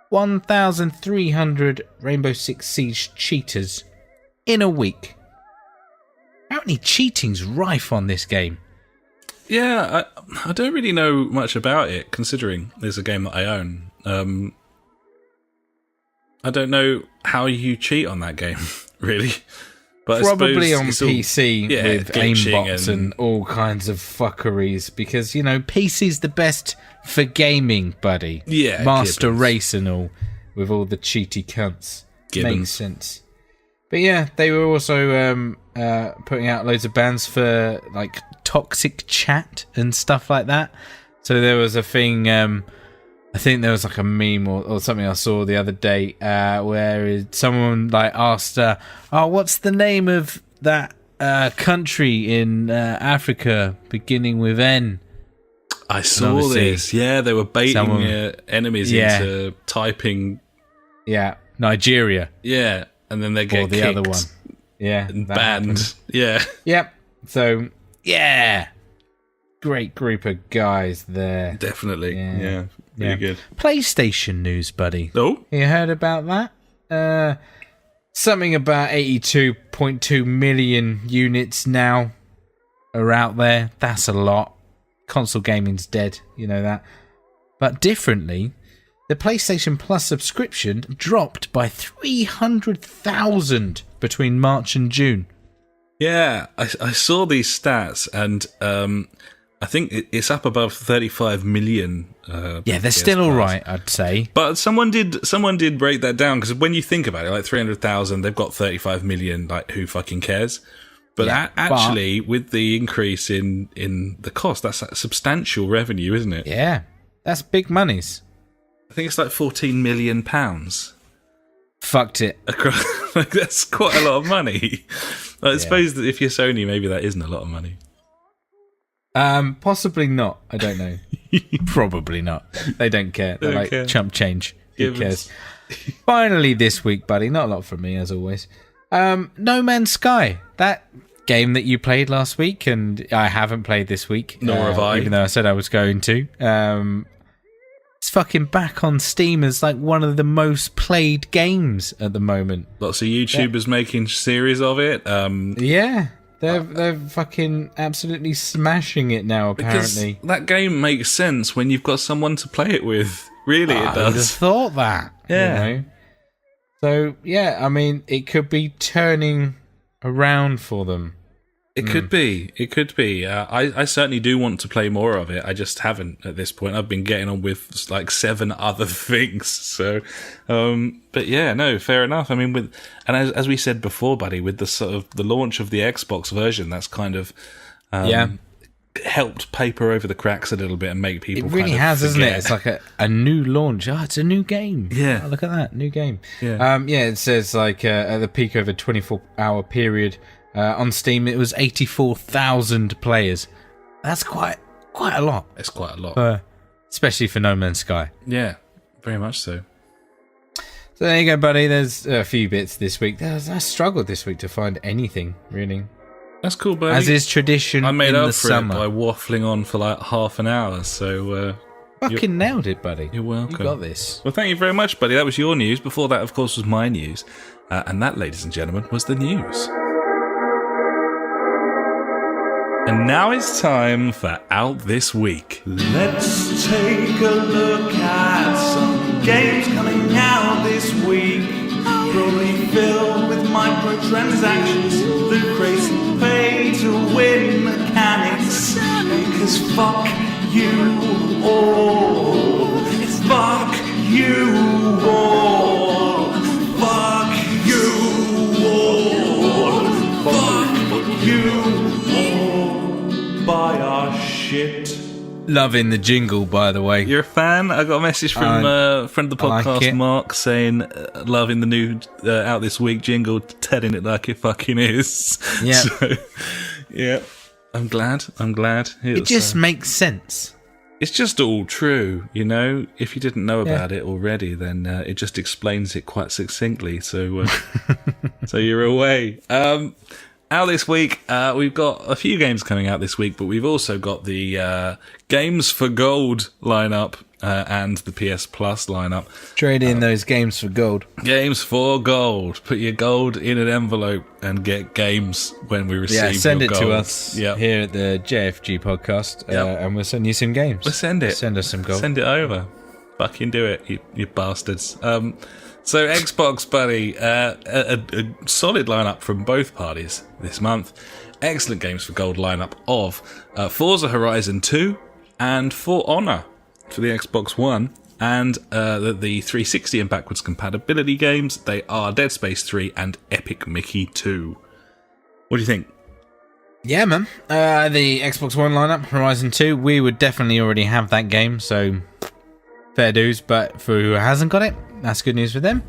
1,300 Rainbow Six Siege cheaters in a week. Apparently cheating's rife on this game. Yeah, I don't really know much about it, considering it's a game that I own. I don't know how you cheat on that game, really. But probably on all, PC with aimbots and all kinds of fuckeries, because, PC's the best for gaming, buddy. Yeah, Master Gibbons. Race and all, with all the cheaty cunts. Gibbons. Makes sense. But yeah, they were also putting out loads of bans for like toxic chat and stuff like that. So there was a thing, I think there was like a meme or something I saw the other day where someone like asked, what's the name of that country in Africa beginning with N? I saw this. Yeah, they were baiting enemies Yeah. into typing. Yeah, Nigeria. Yeah, and then they get Or the kicked other one. Yeah. and that banned. happened. Yeah. Yep. So, yeah. Great group of guys there. Definitely. Yeah. Yeah. Really good. PlayStation news, buddy. Oh? You heard about that? Something about 82.2 million units now are out there. That's a lot. Console gaming's dead, you know that. But differently, the PlayStation Plus subscription dropped by 300,000 between March and June. Yeah, I saw these stats, and I think it's up above 35 million. Yeah, they're still all right, I'd say. But someone did break that down, because when you think about it, like 300,000, they've got 35 million. Like, who fucking cares? But actually, with the increase in the cost, that's substantial revenue, isn't it? Yeah, that's big monies. I think it's like £14 million. Fucked it. Like, that's quite a lot of money. I suppose that if you're Sony, maybe that isn't a lot of money. Possibly not. I don't know. Probably not. They don't care. They're like care. chump change. Who cares? Finally this week, buddy. Not a lot from me, as always. No Man's Sky. That game that you played last week, and I haven't played this week. Nor have I. Even though I said I was going to. It's fucking back on Steam as like one of the most played games at the moment. Lots of YouTubers making series of it. Yeah. They're fucking absolutely smashing it now, apparently. Because that game makes sense when you've got someone to play it with. Really, it I would have does. thought that. Yeah. You know? So, yeah, I mean, it could be turning around for them. It could be. It could be. I certainly do want to play more of it. I just haven't at this point. I've been getting on with like 7 other things. So, but yeah, no, fair enough. I mean, as we said before, buddy, with the sort of the launch of the Xbox version, that's kind of helped paper over the cracks a little bit and make people. It really kind of has, forget. isn't it? It's like a new launch. Oh, it's a new game. Yeah. Oh, look at that, new game. Yeah. It says like at the peak of a 24-hour period. On Steam, it was 84,000 players. That's quite a lot. It's quite a lot. Especially for No Man's Sky. Yeah, very much so. So there you go, buddy. There's a few bits this week. I struggled this week to find anything, really. That's cool, buddy. As is tradition I made in up the for summer. it by waffling on for like half an hour, so... Fucking nailed it, buddy. You're welcome. You got this. Well, thank you very much, buddy. That was your news. Before that, of course, was my news. And that, ladies and gentlemen, was the news. And now it's time for Out This Week. Let's take a look at some games coming out this week. Probably filled with microtransactions, loot crates, pay to win mechanics. Because fuck you all. Fuck you all. Fuck you all. Fuck you all. Buy our shit. Loving the jingle, by the way. You're a fan? I got a message from a friend of the podcast, like it. Mark, saying loving the new Out This Week jingle, telling it like it fucking is. Yeah. So, yeah. I'm glad. It just makes sense. It's just all true, you know? If you didn't know about it already, then it just explains it quite succinctly. So, so you're away. Out this week, we've got a few games coming out this week, but we've also got the Games for Gold lineup and the PS Plus lineup. Trade in those games for gold. Games for Gold. Put your gold in an envelope and get games when we receive your gold. Send it to us Yep. here at the JfG podcast, Yep. and we'll send you some games. Let's send it. Send us some gold. Send it over. Fucking do it, you bastards. So Xbox, buddy, a solid lineup from both parties this month. Excellent games for gold lineup of Forza Horizon 2 and For Honor for the Xbox One, and the 360 and backwards compatibility games. They are Dead Space 3 and Epic Mickey 2. What do you think? Yeah, man. The Xbox One lineup, Horizon 2, we would definitely already have that game, so fair dues, but for who hasn't got it, that's good news for them.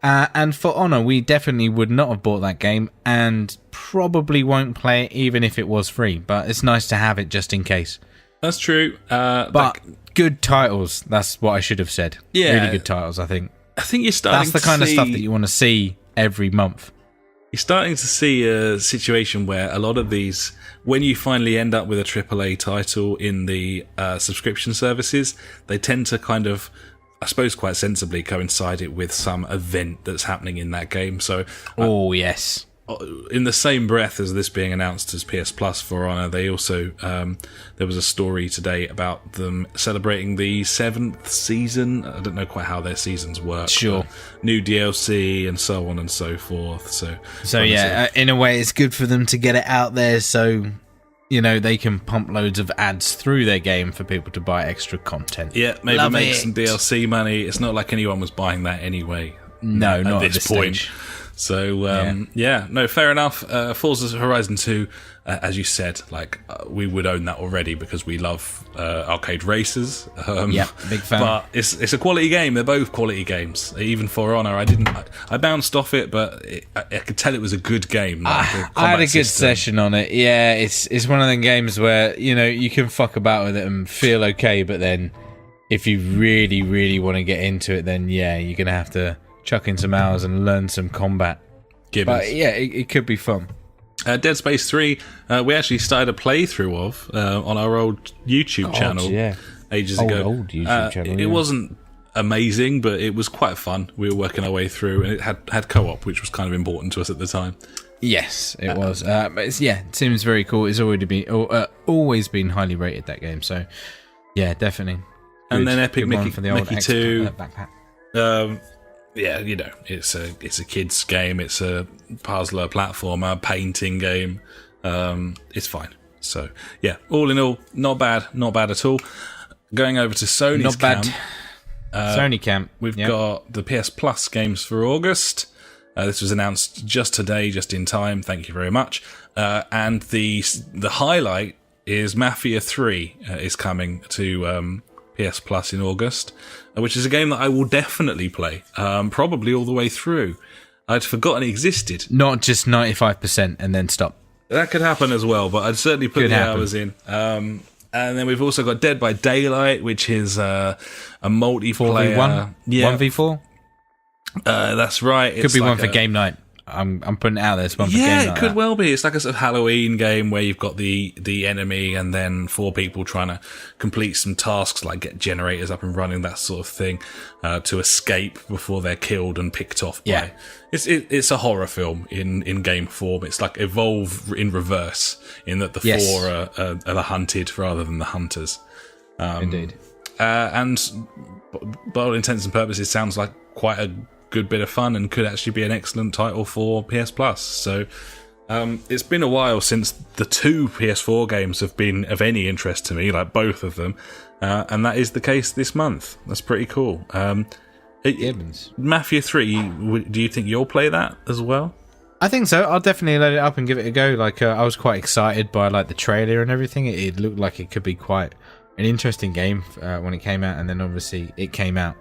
And For Honor, we definitely would not have bought that game and probably won't play it even if it was free, but it's nice to have it just in case. That's true. But good titles, that's what I should have said. Yeah. Really good titles, I think. I think you're starting That's the kind of stuff that you want to see every month. You're starting to see a situation where a lot of these, when you finally end up with a AAA title in the subscription services, they tend to kind of, I suppose quite sensibly, coincide it with some event that's happening in that game. So, Oh, yes. in the same breath as this being announced as PS Plus For Honor, they also there was a story today about them celebrating the 7th season. I don't know quite how their seasons work. Sure. New DLC and so on and so forth. So yeah, in a way, it's good for them to get it out there so, you know, they can pump loads of ads through their game for people to buy extra content. yeah, maybe Love make it. some DLC money. It's not like anyone was buying that anyway. No, not at this point. stage. So, no, fair enough. Forza Horizon 2, as you said, we would own that already because we love arcade races. Yeah, big fan. But it's a quality game. They're both quality games. Even For Honor, I bounced off it, but I could tell it was a good game. I had a good session on it. Yeah, it's one of them games where, you know, you can fuck about with it and feel okay, but then if you really, really want to get into it, then yeah, you're going to have to chuck in some hours and learn some combat. But yeah, it could be fun. Dead Space 3, we actually started a playthrough of on our old YouTube channel ages ago. Old YouTube channel, It wasn't amazing, but it was quite fun. We were working our way through, and it had co-op, which was kind of important to us at the time. Yes, it was. But it seems very cool. It's always been highly rated, that game. So yeah, definitely. And Good- then Epic good one Mickey, for the old Mickey 2. backpack. yeah, you know, it's a kids game. It's a puzzler, platformer, painting game. It's fine. So yeah, all in all, not bad at all. Going over to Sony's Not bad. camp, Sony camp. we've got the PS Plus games for August. This was announced just today, just in time. Thank you very much. And the highlight is Mafia 3 is coming to PS Plus in August, which is a game that I will definitely play, probably all the way through. I'd forgotten it existed. Not just 95% and then stop. That could happen as well, but I'd certainly put Could the happen. hours in. And then we've also got Dead by Daylight, which is a multiplayer 4v1? Yeah, 1v4? that's right. Could be one for game night. I'm putting it out there. It's one for game night. Yeah, it could well be. It's like a sort of Halloween game where you've got the enemy and then 4 people trying to complete some tasks like get generators up and running, that sort of thing, to escape before they're killed and picked off by. Yeah. It's a horror film in game form. It's like Evolve in reverse, in that the Yes. 4 are the hunted rather than the hunters. Indeed. And by all intents and purposes, sounds like quite a good bit of fun and could actually be an excellent title for PS Plus. So it's been a while since the 2 PS4 games have been of any interest to me, like both of them, and that is the case this month. That's pretty cool. Gibbons. Mafia 3, do you think you'll play that as well? I think so. I'll definitely load it up and give it a go. Like I was quite excited by like the trailer and everything. It looked like it could be quite an interesting game when it came out, and then obviously it came out.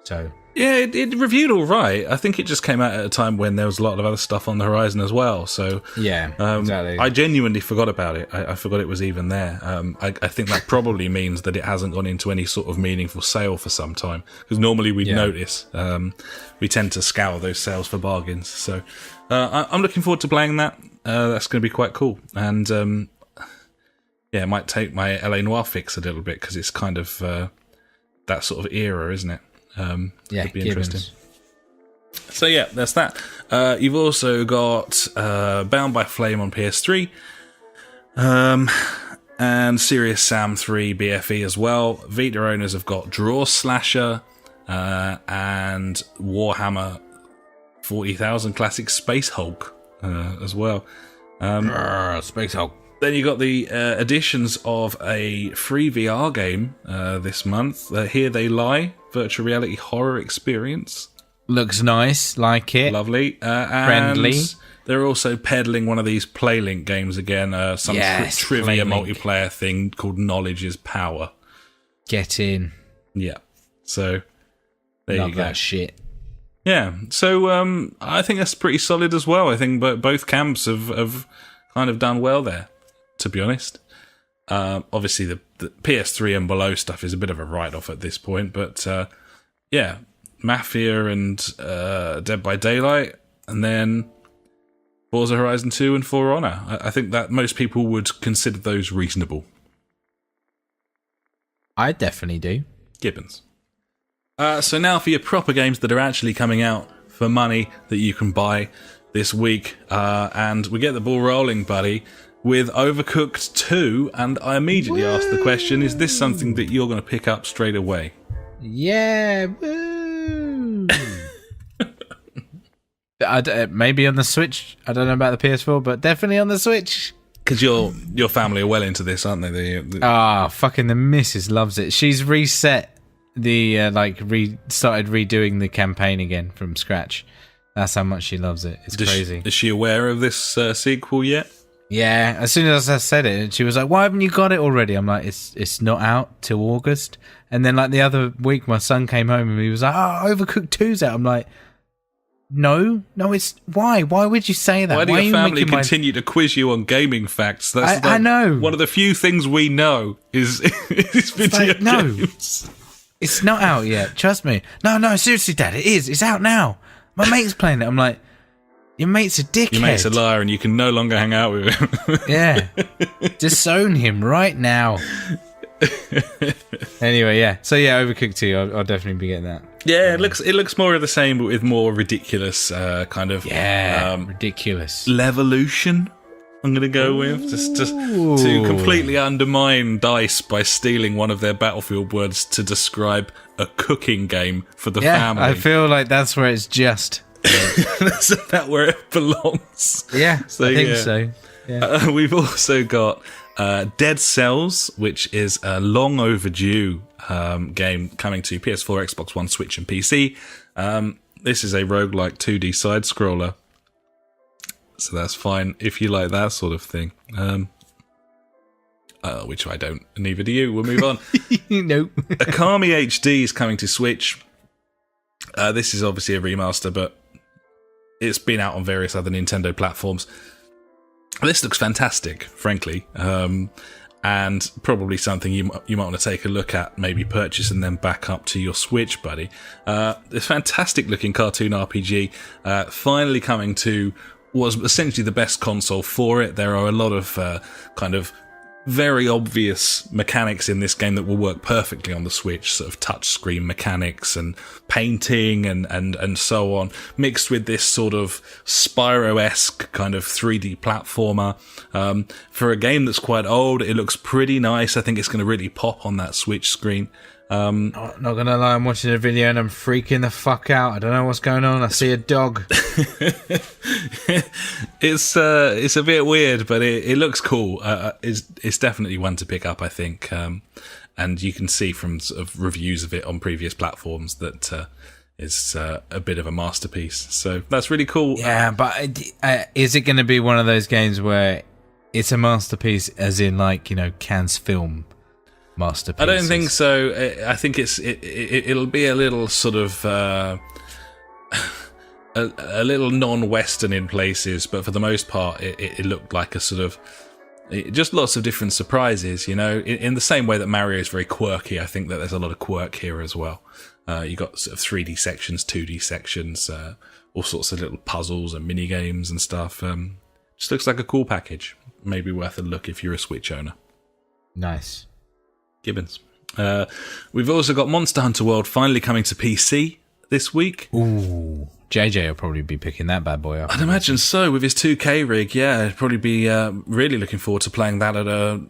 So yeah, it reviewed all right. I think it just came out at a time when there was a lot of other stuff on the horizon as well. So yeah, exactly. I genuinely forgot about it. I forgot it was even there. I think that probably means that it hasn't gone into any sort of meaningful sale for some time, because normally we'd notice. We tend to scour those sales for bargains. So I'm looking forward to playing that. That's going to be quite cool. And yeah, it might take my LA Noire fix a little bit, because it's kind of that sort of era, isn't it? Yeah, could be interesting. Gibbons. So yeah, that's that. You've also got Bound by Flame on PS3, and Serious Sam 3 BFE as well. Vita owners have got Draw Slasher and Warhammer 40,000 Classic Space Hulk as well. Space Hulk. Then you got the additions of a free VR game this month. Here They Lie, virtual reality horror experience. Looks nice, like it. Lovely. And Friendly. they're also peddling one of these Playlink games again, some Yes, trivia Playlink. multiplayer thing called Knowledge is Power. Get in. Yeah. So there Love you go. that shit. Yeah. So I think that's pretty solid as well. I think both camps have kind of done well there, to be honest. Obviously, the PS3 and below stuff is a bit of a write-off at this point, but yeah, Mafia and Dead by Daylight, and then Forza Horizon 2 and For Honor. I think that most people would consider those reasonable. I definitely do. Gibbons. So now for your proper games that are actually coming out for money that you can buy this week, and we get the ball rolling, buddy, with Overcooked 2, and I immediately asked the question, is this something that you're going to pick up straight away? Yeah. Woo. Maybe on the Switch. I don't know about the PS4, but definitely on the Switch. Because your family are well into this, aren't they? Fucking the missus loves it. She's reset the started redoing the campaign again from scratch. That's how much she loves it. It's crazy. Is she aware of this sequel yet? Yeah, as soon as I said it, she was like, "Why haven't you got it already?" I'm like, "It's not out till August." And then like the other week, my son came home and he was like, "Oh, Overcooked 2's out." I'm like, "No, it's why? Why would you say that? Why do are your you family making continue to quiz you on gaming facts? That's I know. One of the few things we know is video no. games. It's not out yet. Trust me. No, seriously, Dad, it is. It's out now. My mate's playing it." I'm like, "Your mate's a dickhead. Your mate's a liar and you can no longer hang out with him." Yeah. Disown him right now. Anyway, yeah. So yeah, Overcooked 2, I'll definitely be getting that. Yeah, it looks more of the same, but with more ridiculous kind of ridiculous. Levolution. I'm going to go with, just to completely undermine DICE by stealing one of their Battlefield words to describe a cooking game for the family. I feel like that's where it's just. That's about where it belongs. Yeah, So, I think yeah. so. Yeah. We've also got Dead Cells, which is a long overdue game coming to PS4, Xbox One, Switch, and PC. This is a roguelike 2D side scroller, so that's fine if you like that sort of thing. Which I don't, neither do you. We'll move on. Nope. Akami HD is coming to Switch. This is obviously a remaster, but it's been out on various other Nintendo platforms. This looks fantastic, frankly, and probably something you might want to take a look at, maybe purchase and then back up to your Switch, buddy. This fantastic-looking cartoon RPG finally coming to was essentially the best console for it. There are a lot of kind of very obvious mechanics in this game that will work perfectly on the Switch, sort of touchscreen mechanics and painting and so on, mixed with this sort of Spyro-esque kind of 3D platformer. For a game that's quite old, it looks pretty nice. I think it's going to really pop on that Switch screen. Not gonna lie, I'm watching a video and I'm freaking the fuck out. I don't know what's going on. I see a dog. It's a bit weird, but it looks cool. It's definitely one to pick up, I think. And you can see from sort of reviews of it on previous platforms that it's a bit of a masterpiece. So that's really cool. Yeah, but is it going to be one of those games where it's a masterpiece, as in like, you know, Cannes film masterpiece? I don't think so. I think it'll be a little sort of a little non-Western in places, but for the most part, it looked like a sort of just lots of different surprises. You know, in the same way that Mario is very quirky, I think that there's a lot of quirk here as well. You got sort of 3D sections, 2D sections, all sorts of little puzzles and mini games and stuff. Just looks like a cool package. Maybe worth a look if you're a Switch owner. Nice. Gibbons. We've also got Monster Hunter World finally coming to PC this week. Ooh, JJ will probably be picking that bad boy up. I'd imagine so, with his 2K rig. Yeah, I'd probably be really looking forward to playing that at a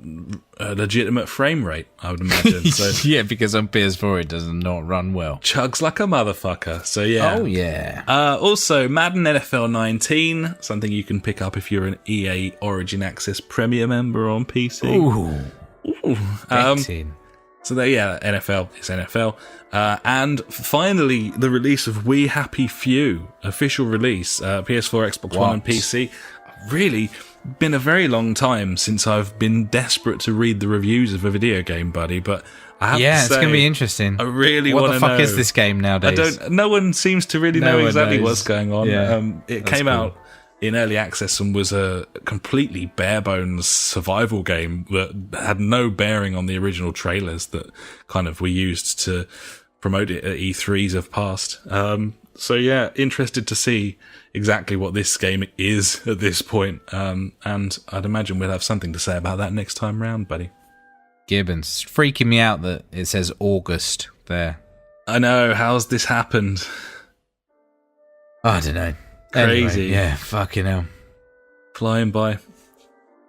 legitimate frame rate, I would imagine. So yeah, because on PS4 it does not run well. Chugs like a motherfucker. So yeah. Oh yeah. Also, Madden NFL 19, something you can pick up if you're an EA Origin Access Premier member on PC. Ooh. So there, yeah, NFL is NFL. And finally, the release of We Happy Few, official release, PS4, Xbox One, and PC. Really been a very long time since I've been desperate to read the reviews of a video game, buddy, but I have to say, it's going to be interesting. I really want to know. What the fuck is this game nowadays? No one seems to really know exactly knows. what's going on. Yeah, it came out in early access and was a completely bare-bones survival game that had no bearing on the original trailers that kind of were used to promote it at E3s of past. So yeah, interested to see exactly what this game is at this point. And I'd imagine we'll have something to say about that next time round, buddy. Gibbons. It's freaking me out that it says August there. I know, how's this happened? I don't know. Crazy. Anyway, yeah, fucking hell. Flying by.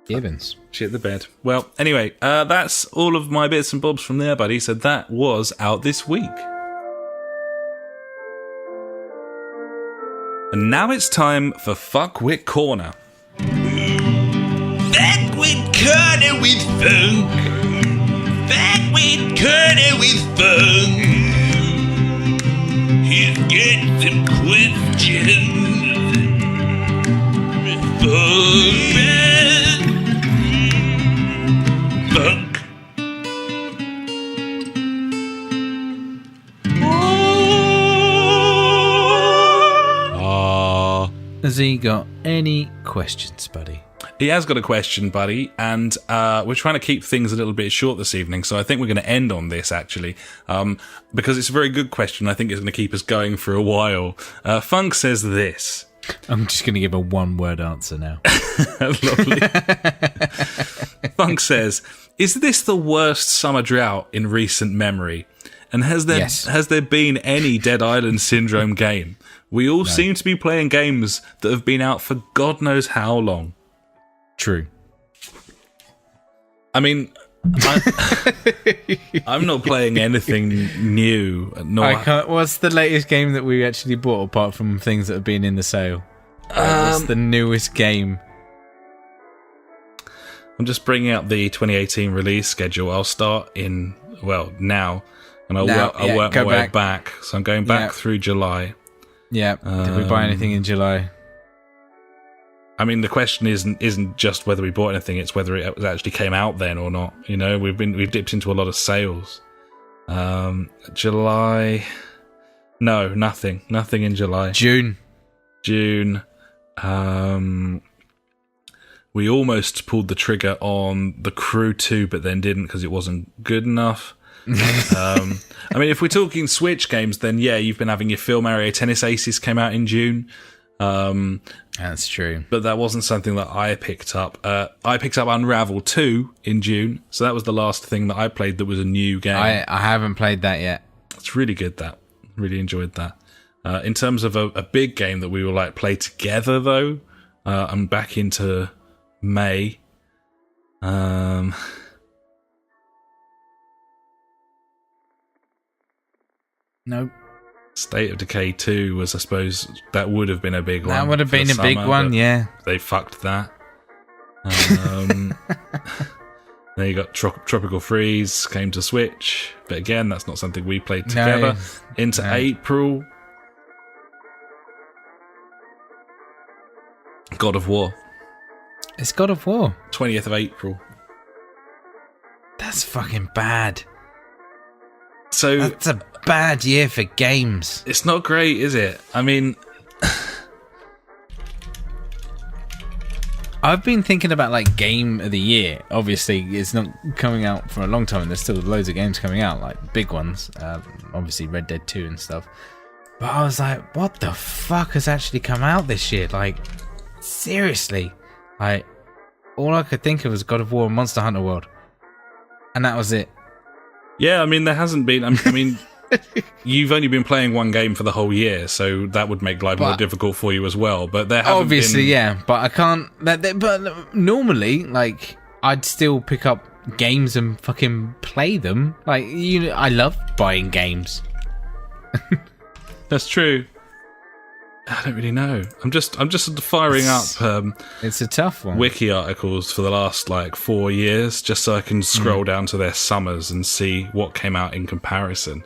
Gibbons. Shit the bed. Well, anyway, that's all of my bits and bobs from there, buddy. So that was out this week. And now it's time for Fuckwit Corner. Fuckwit Corner with funk. Fuckwit Corner with funk. He's got some questions. Funk. Has he got any questions, buddy? He has got a question, buddy, and we're trying to keep things a little bit short this evening, so I think we're going to end on this, actually, because it's a very good question. I think it's going to keep us going for a while. Funk says this. I'm just going to give a one-word answer now. Lovely. Funk says, is this the worst summer drought in recent memory? And has there been any Dead Island Syndrome game? We all seem to be playing games that have been out for God knows how long. True. I mean, I'm not playing anything new. What's the latest game that we actually bought apart from things that have been in the sale? What's the newest game? I'm just bringing up the 2018 release schedule. I'll start now, and I'll work my way back. So I'm going back through July. Yeah. Did we buy anything in July? I mean, the question isn't just whether we bought anything; it's whether it actually came out then or not. You know, we've dipped into a lot of sales. July, no, nothing in July. June. We almost pulled the trigger on The Crew 2, but then didn't because it wasn't good enough. I mean, if we're talking Switch games, then yeah, you've been having your Phil Mario Tennis Aces came out in June. That's true. But that wasn't something that I picked up. I picked up Unravel 2 in June, so that was the last thing that I played that was a new game. I haven't played that yet. It's really good, that. Really enjoyed that. In terms of a big game that we will like play together, though, I'm back into May. Nope. State of Decay 2 was, I suppose, that would have been a big one. That would have been a big one, yeah. They fucked that. Then you got Tropical Freeze, came to Switch. But again, that's not something we played together. April. God of War. It's God of War. 20th of April. That's fucking bad. So that's a bad year for games. It's not great, is it? I mean, I've been thinking about like game of the year. Obviously, it's not coming out for a long time. There's still loads of games coming out, like big ones. Obviously, Red Dead 2 and stuff. But I was like, what the fuck has actually come out this year? Like, seriously. Like, all I could think of was God of War and Monster Hunter World. And that was it. Yeah, I mean, there hasn't been... I mean, you've only been playing one game for the whole year, so that would make life more difficult for you as well. But there haven't obviously, yeah, but I can't... But normally, like, I'd still pick up games and fucking play them. Like, I love buying games. That's true. I don't really know. I'm just firing up. It's a tough one. Wiki articles for the last like 4 years, just so I can scroll down to their summers and see what came out in comparison.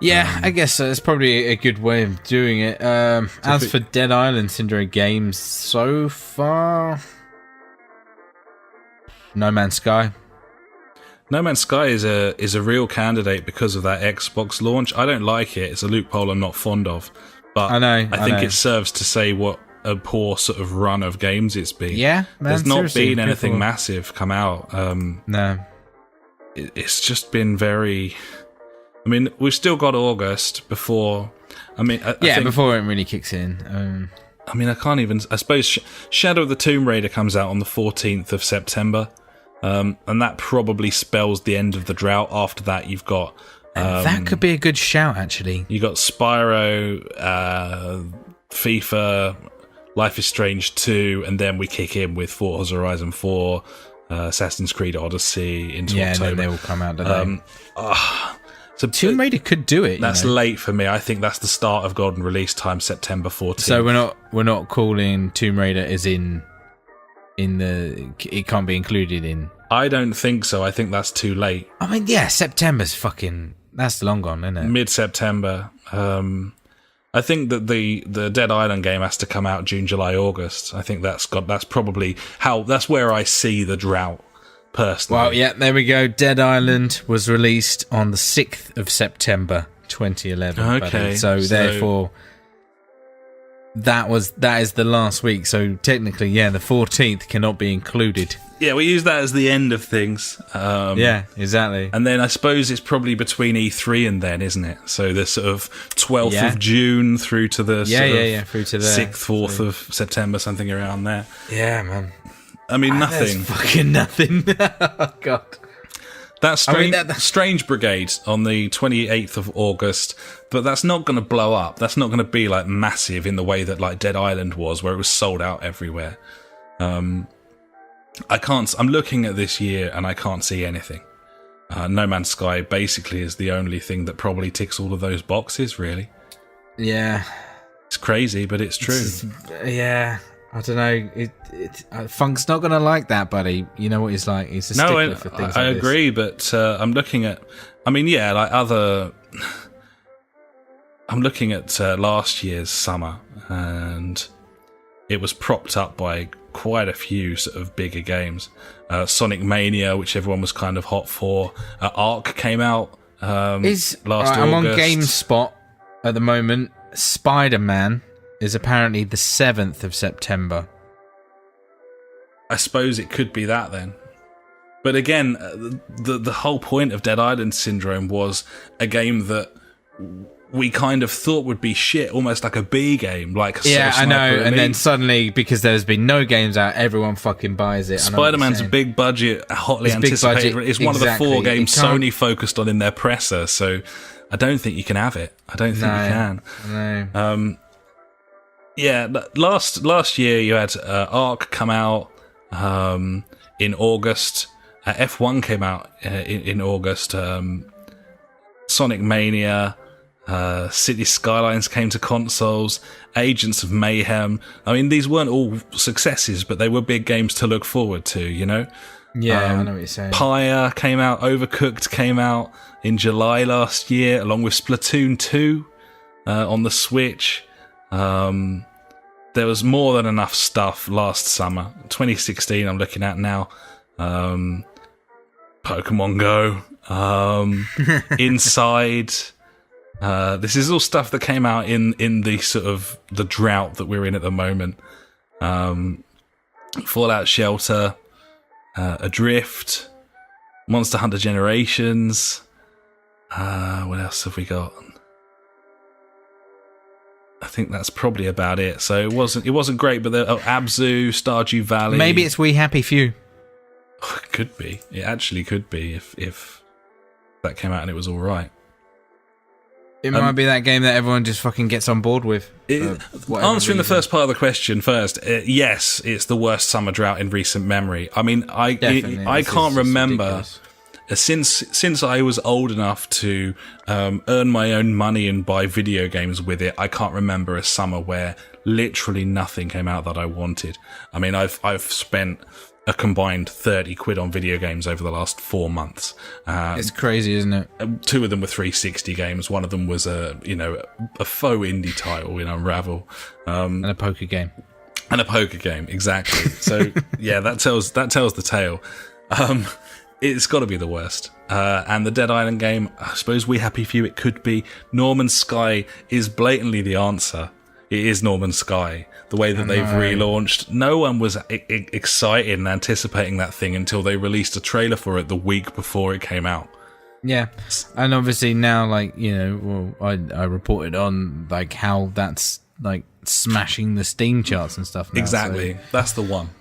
Yeah, I guess so. It's probably a good way of doing it. As for Dead Island Syndrome games, so far, No Man's Sky. No Man's Sky is a real candidate because of that Xbox launch. I don't like it. It's a loophole I'm not fond of. But I think it serves to say what a poor sort of run of games it's been. Yeah, man, there's not been anything massive come out. No, it's just been very. I mean, we've still got August before. I mean, I think, before it really kicks in. I mean, I can't even. I suppose Shadow of the Tomb Raider comes out on the 14th of September, and that probably spells the end of the drought. After that, you've got. That could be a good shout, actually. You got Spyro, FIFA, Life is Strange 2, and then we kick in with Forza Horizon 4, Assassin's Creed Odyssey into October. Yeah, they all come out, don't they? So Tomb Raider could do it. That's late for me. I think that's the start of golden release time, September 14th. So we're not calling Tomb Raider as in the it can't be included in. I don't think so. I think that's too late. I mean, yeah, September's fucking. That's long gone, isn't it? Mid-September. I think that the Dead Island game has to come out June, July, August. I think that's probably that's where I see the drought, personally. Well, yeah, there we go. Dead Island was released on the 6th of September 2011. Okay. So therefore that is the last week. So technically, yeah, the 14th cannot be included. Yeah, we use that as the end of things. Yeah, exactly. And then I suppose it's probably between E3 and then, isn't it? So the sort of 12th of June through to the through to the 6th, 4th of September, something around there. Yeah, man. I mean, nothing. Fucking nothing. Oh, God. That's Strange Brigade on the 28th of August, but that's not going to blow up. That's not going to be like massive in the way that like Dead Island was, where it was sold out everywhere. I'm looking at this year and I can't see anything. No Man's Sky basically is the only thing that probably ticks all of those boxes, really. Yeah. It's crazy, but it's true. Yeah. I don't know. Funk's not going to like that, buddy. You know what he's like. He's a stickler for things I like agree, but I'm looking at... I mean, yeah, like other... I'm looking at last year's summer, and it was propped up by quite a few sort of bigger games. Sonic Mania, which everyone was kind of hot for. Ark came out last August. I'm on GameSpot at the moment. Spider-Man is apparently the 7th of September. I suppose it could be that then. But again, the whole point of Dead Island Syndrome was a game that we kind of thought would be shit, almost like a B game, like a I know. And then suddenly, because there's been no games out, everyone fucking buys it. Spider-Man's a big budget, hotly anticipated. It's one of the 4 games Sony focused on in their presser, so I don't think you can have it. I don't think you can. No. Yeah, last year you had Ark come out in August. F1 came out in August. Sonic Mania. City Skylines came to consoles. Agents of Mayhem. I mean, these weren't all successes, but they were big games to look forward to, you know? Yeah, I know what you're saying. Pyre came out. Overcooked came out in July last year, along with Splatoon 2 on the Switch. There was more than enough stuff last summer. 2016 I'm looking at now. Pokemon Go. Inside. This is all stuff that came out in the sort of the drought that we're in at the moment. Fallout Shelter, Adrift, Monster Hunter Generations. What else have we got? I think that's probably about it. So it wasn't great, but Abzu, Stardew Valley. Maybe it's We Happy Few. It could be. It actually could be if that came out and it was all right. It might be that game that everyone just fucking gets on board with. Answering the first part of the question first, yes, it's the worst summer drought in recent memory. I mean, I can't remember since I was old enough to earn my own money and buy video games with it. I can't remember a summer where literally nothing came out that I wanted. I mean, I've spent a combined 30 quid on video games over the last 4 months. It's crazy, isn't it? 2 of them were 360 games. One of them was a faux indie title in Unravel. And a poker game. And a poker game, exactly. So yeah, that tells the tale. It's got to be the worst. And the Dead Island game, I suppose We Happy Few it could be. No Man's Sky is blatantly the answer. It is No Man's Sky. The way that they've relaunched, no one was excited and anticipating that thing until they released a trailer for it the week before it came out. Yeah, and obviously now, like, you know, well, I reported on like how that's like smashing the Steam charts and stuff now, exactly, so. That's the one.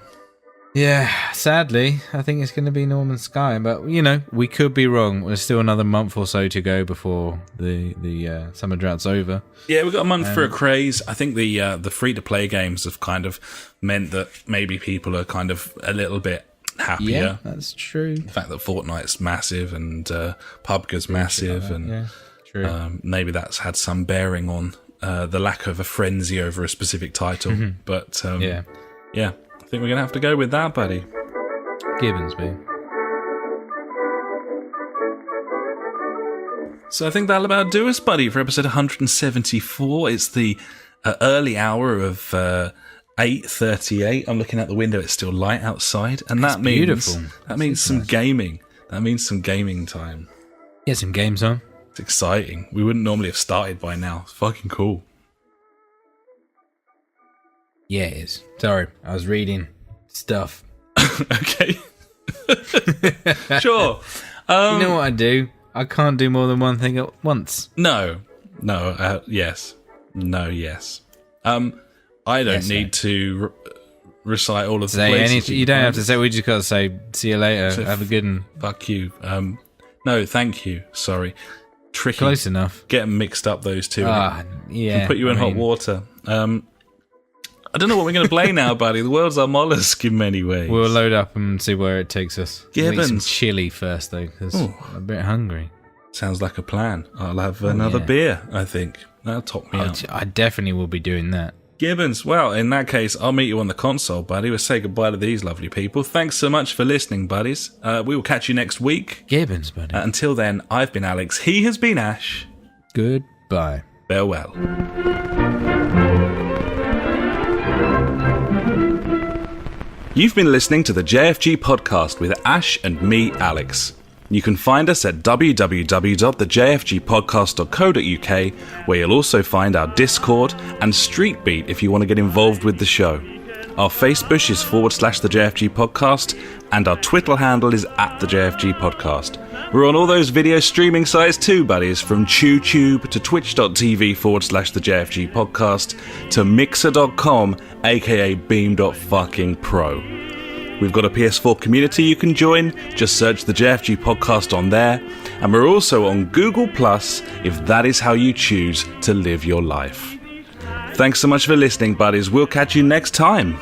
Yeah, sadly, I think it's going to be No Man's Sky, but you know, we could be wrong. There's still another month or so to go before the summer drought's over. Yeah, we've got a month for a craze. I think the free-to-play games have kind of meant that maybe people are kind of a little bit happier. Yeah, that's true. The fact that Fortnite's massive and PUBG's massive, and true. Maybe that's had some bearing on the lack of a frenzy over a specific title. Mm-hmm. But yeah. I think we're going to have to go with that, buddy. Gibbons, me. So I think that'll about do us, buddy, for episode 174. It's the early hour of 8:38. I'm looking out the window. It's still light outside. And that means beautiful. That means some nice gaming. That means some gaming time. Get some games on. It's exciting. We wouldn't normally have started by now. It's fucking cool. Yeah, it is. Sorry, I was reading stuff. Okay. Sure. You know what I do? I can't do more than one thing at once. No. Yes. No, yes. I don't need to recite all of the places. You don't have to say, we just got to say, see you later, have a good one. Fuck you. No, thank you. Sorry. Tricky. Close enough. Getting mixed up, those two. Yeah. Can put you in hot water. I don't know what we're going to play now, buddy. The world's our mollusk in many ways. We'll load up and see where it takes us. We'll eat some Gibbons. chili first, though, because I'm a bit hungry. Sounds like a plan. I'll have another beer, I think. That'll top me up. I definitely will be doing that. Gibbons, well, in that case, I'll meet you on the console, buddy. We'll say goodbye to these lovely people. Thanks so much for listening, buddies. We will catch you next week. Gibbons, buddy. Until then, I've been Alex. He has been Ash. Goodbye. Farewell. You've been listening to the JfG podcast with Ash and me, Alex. You can find us at www.thejfgpodcast.co.uk, where you'll also find our Discord and Street Beat if you want to get involved with the show. Our Facebook is /the JfG podcast, and our Twitter handle is @the JfG podcast. We're on all those video streaming sites too, buddies, from TubeTube to twitch.tv /the JfG podcast to mixer.com, aka beam.fucking-pro. We've got a PS4 community you can join. Just search the JfG podcast on there. And we're also on Google Plus if that is how you choose to live your life. Thanks so much for listening, buddies. We'll catch you next time.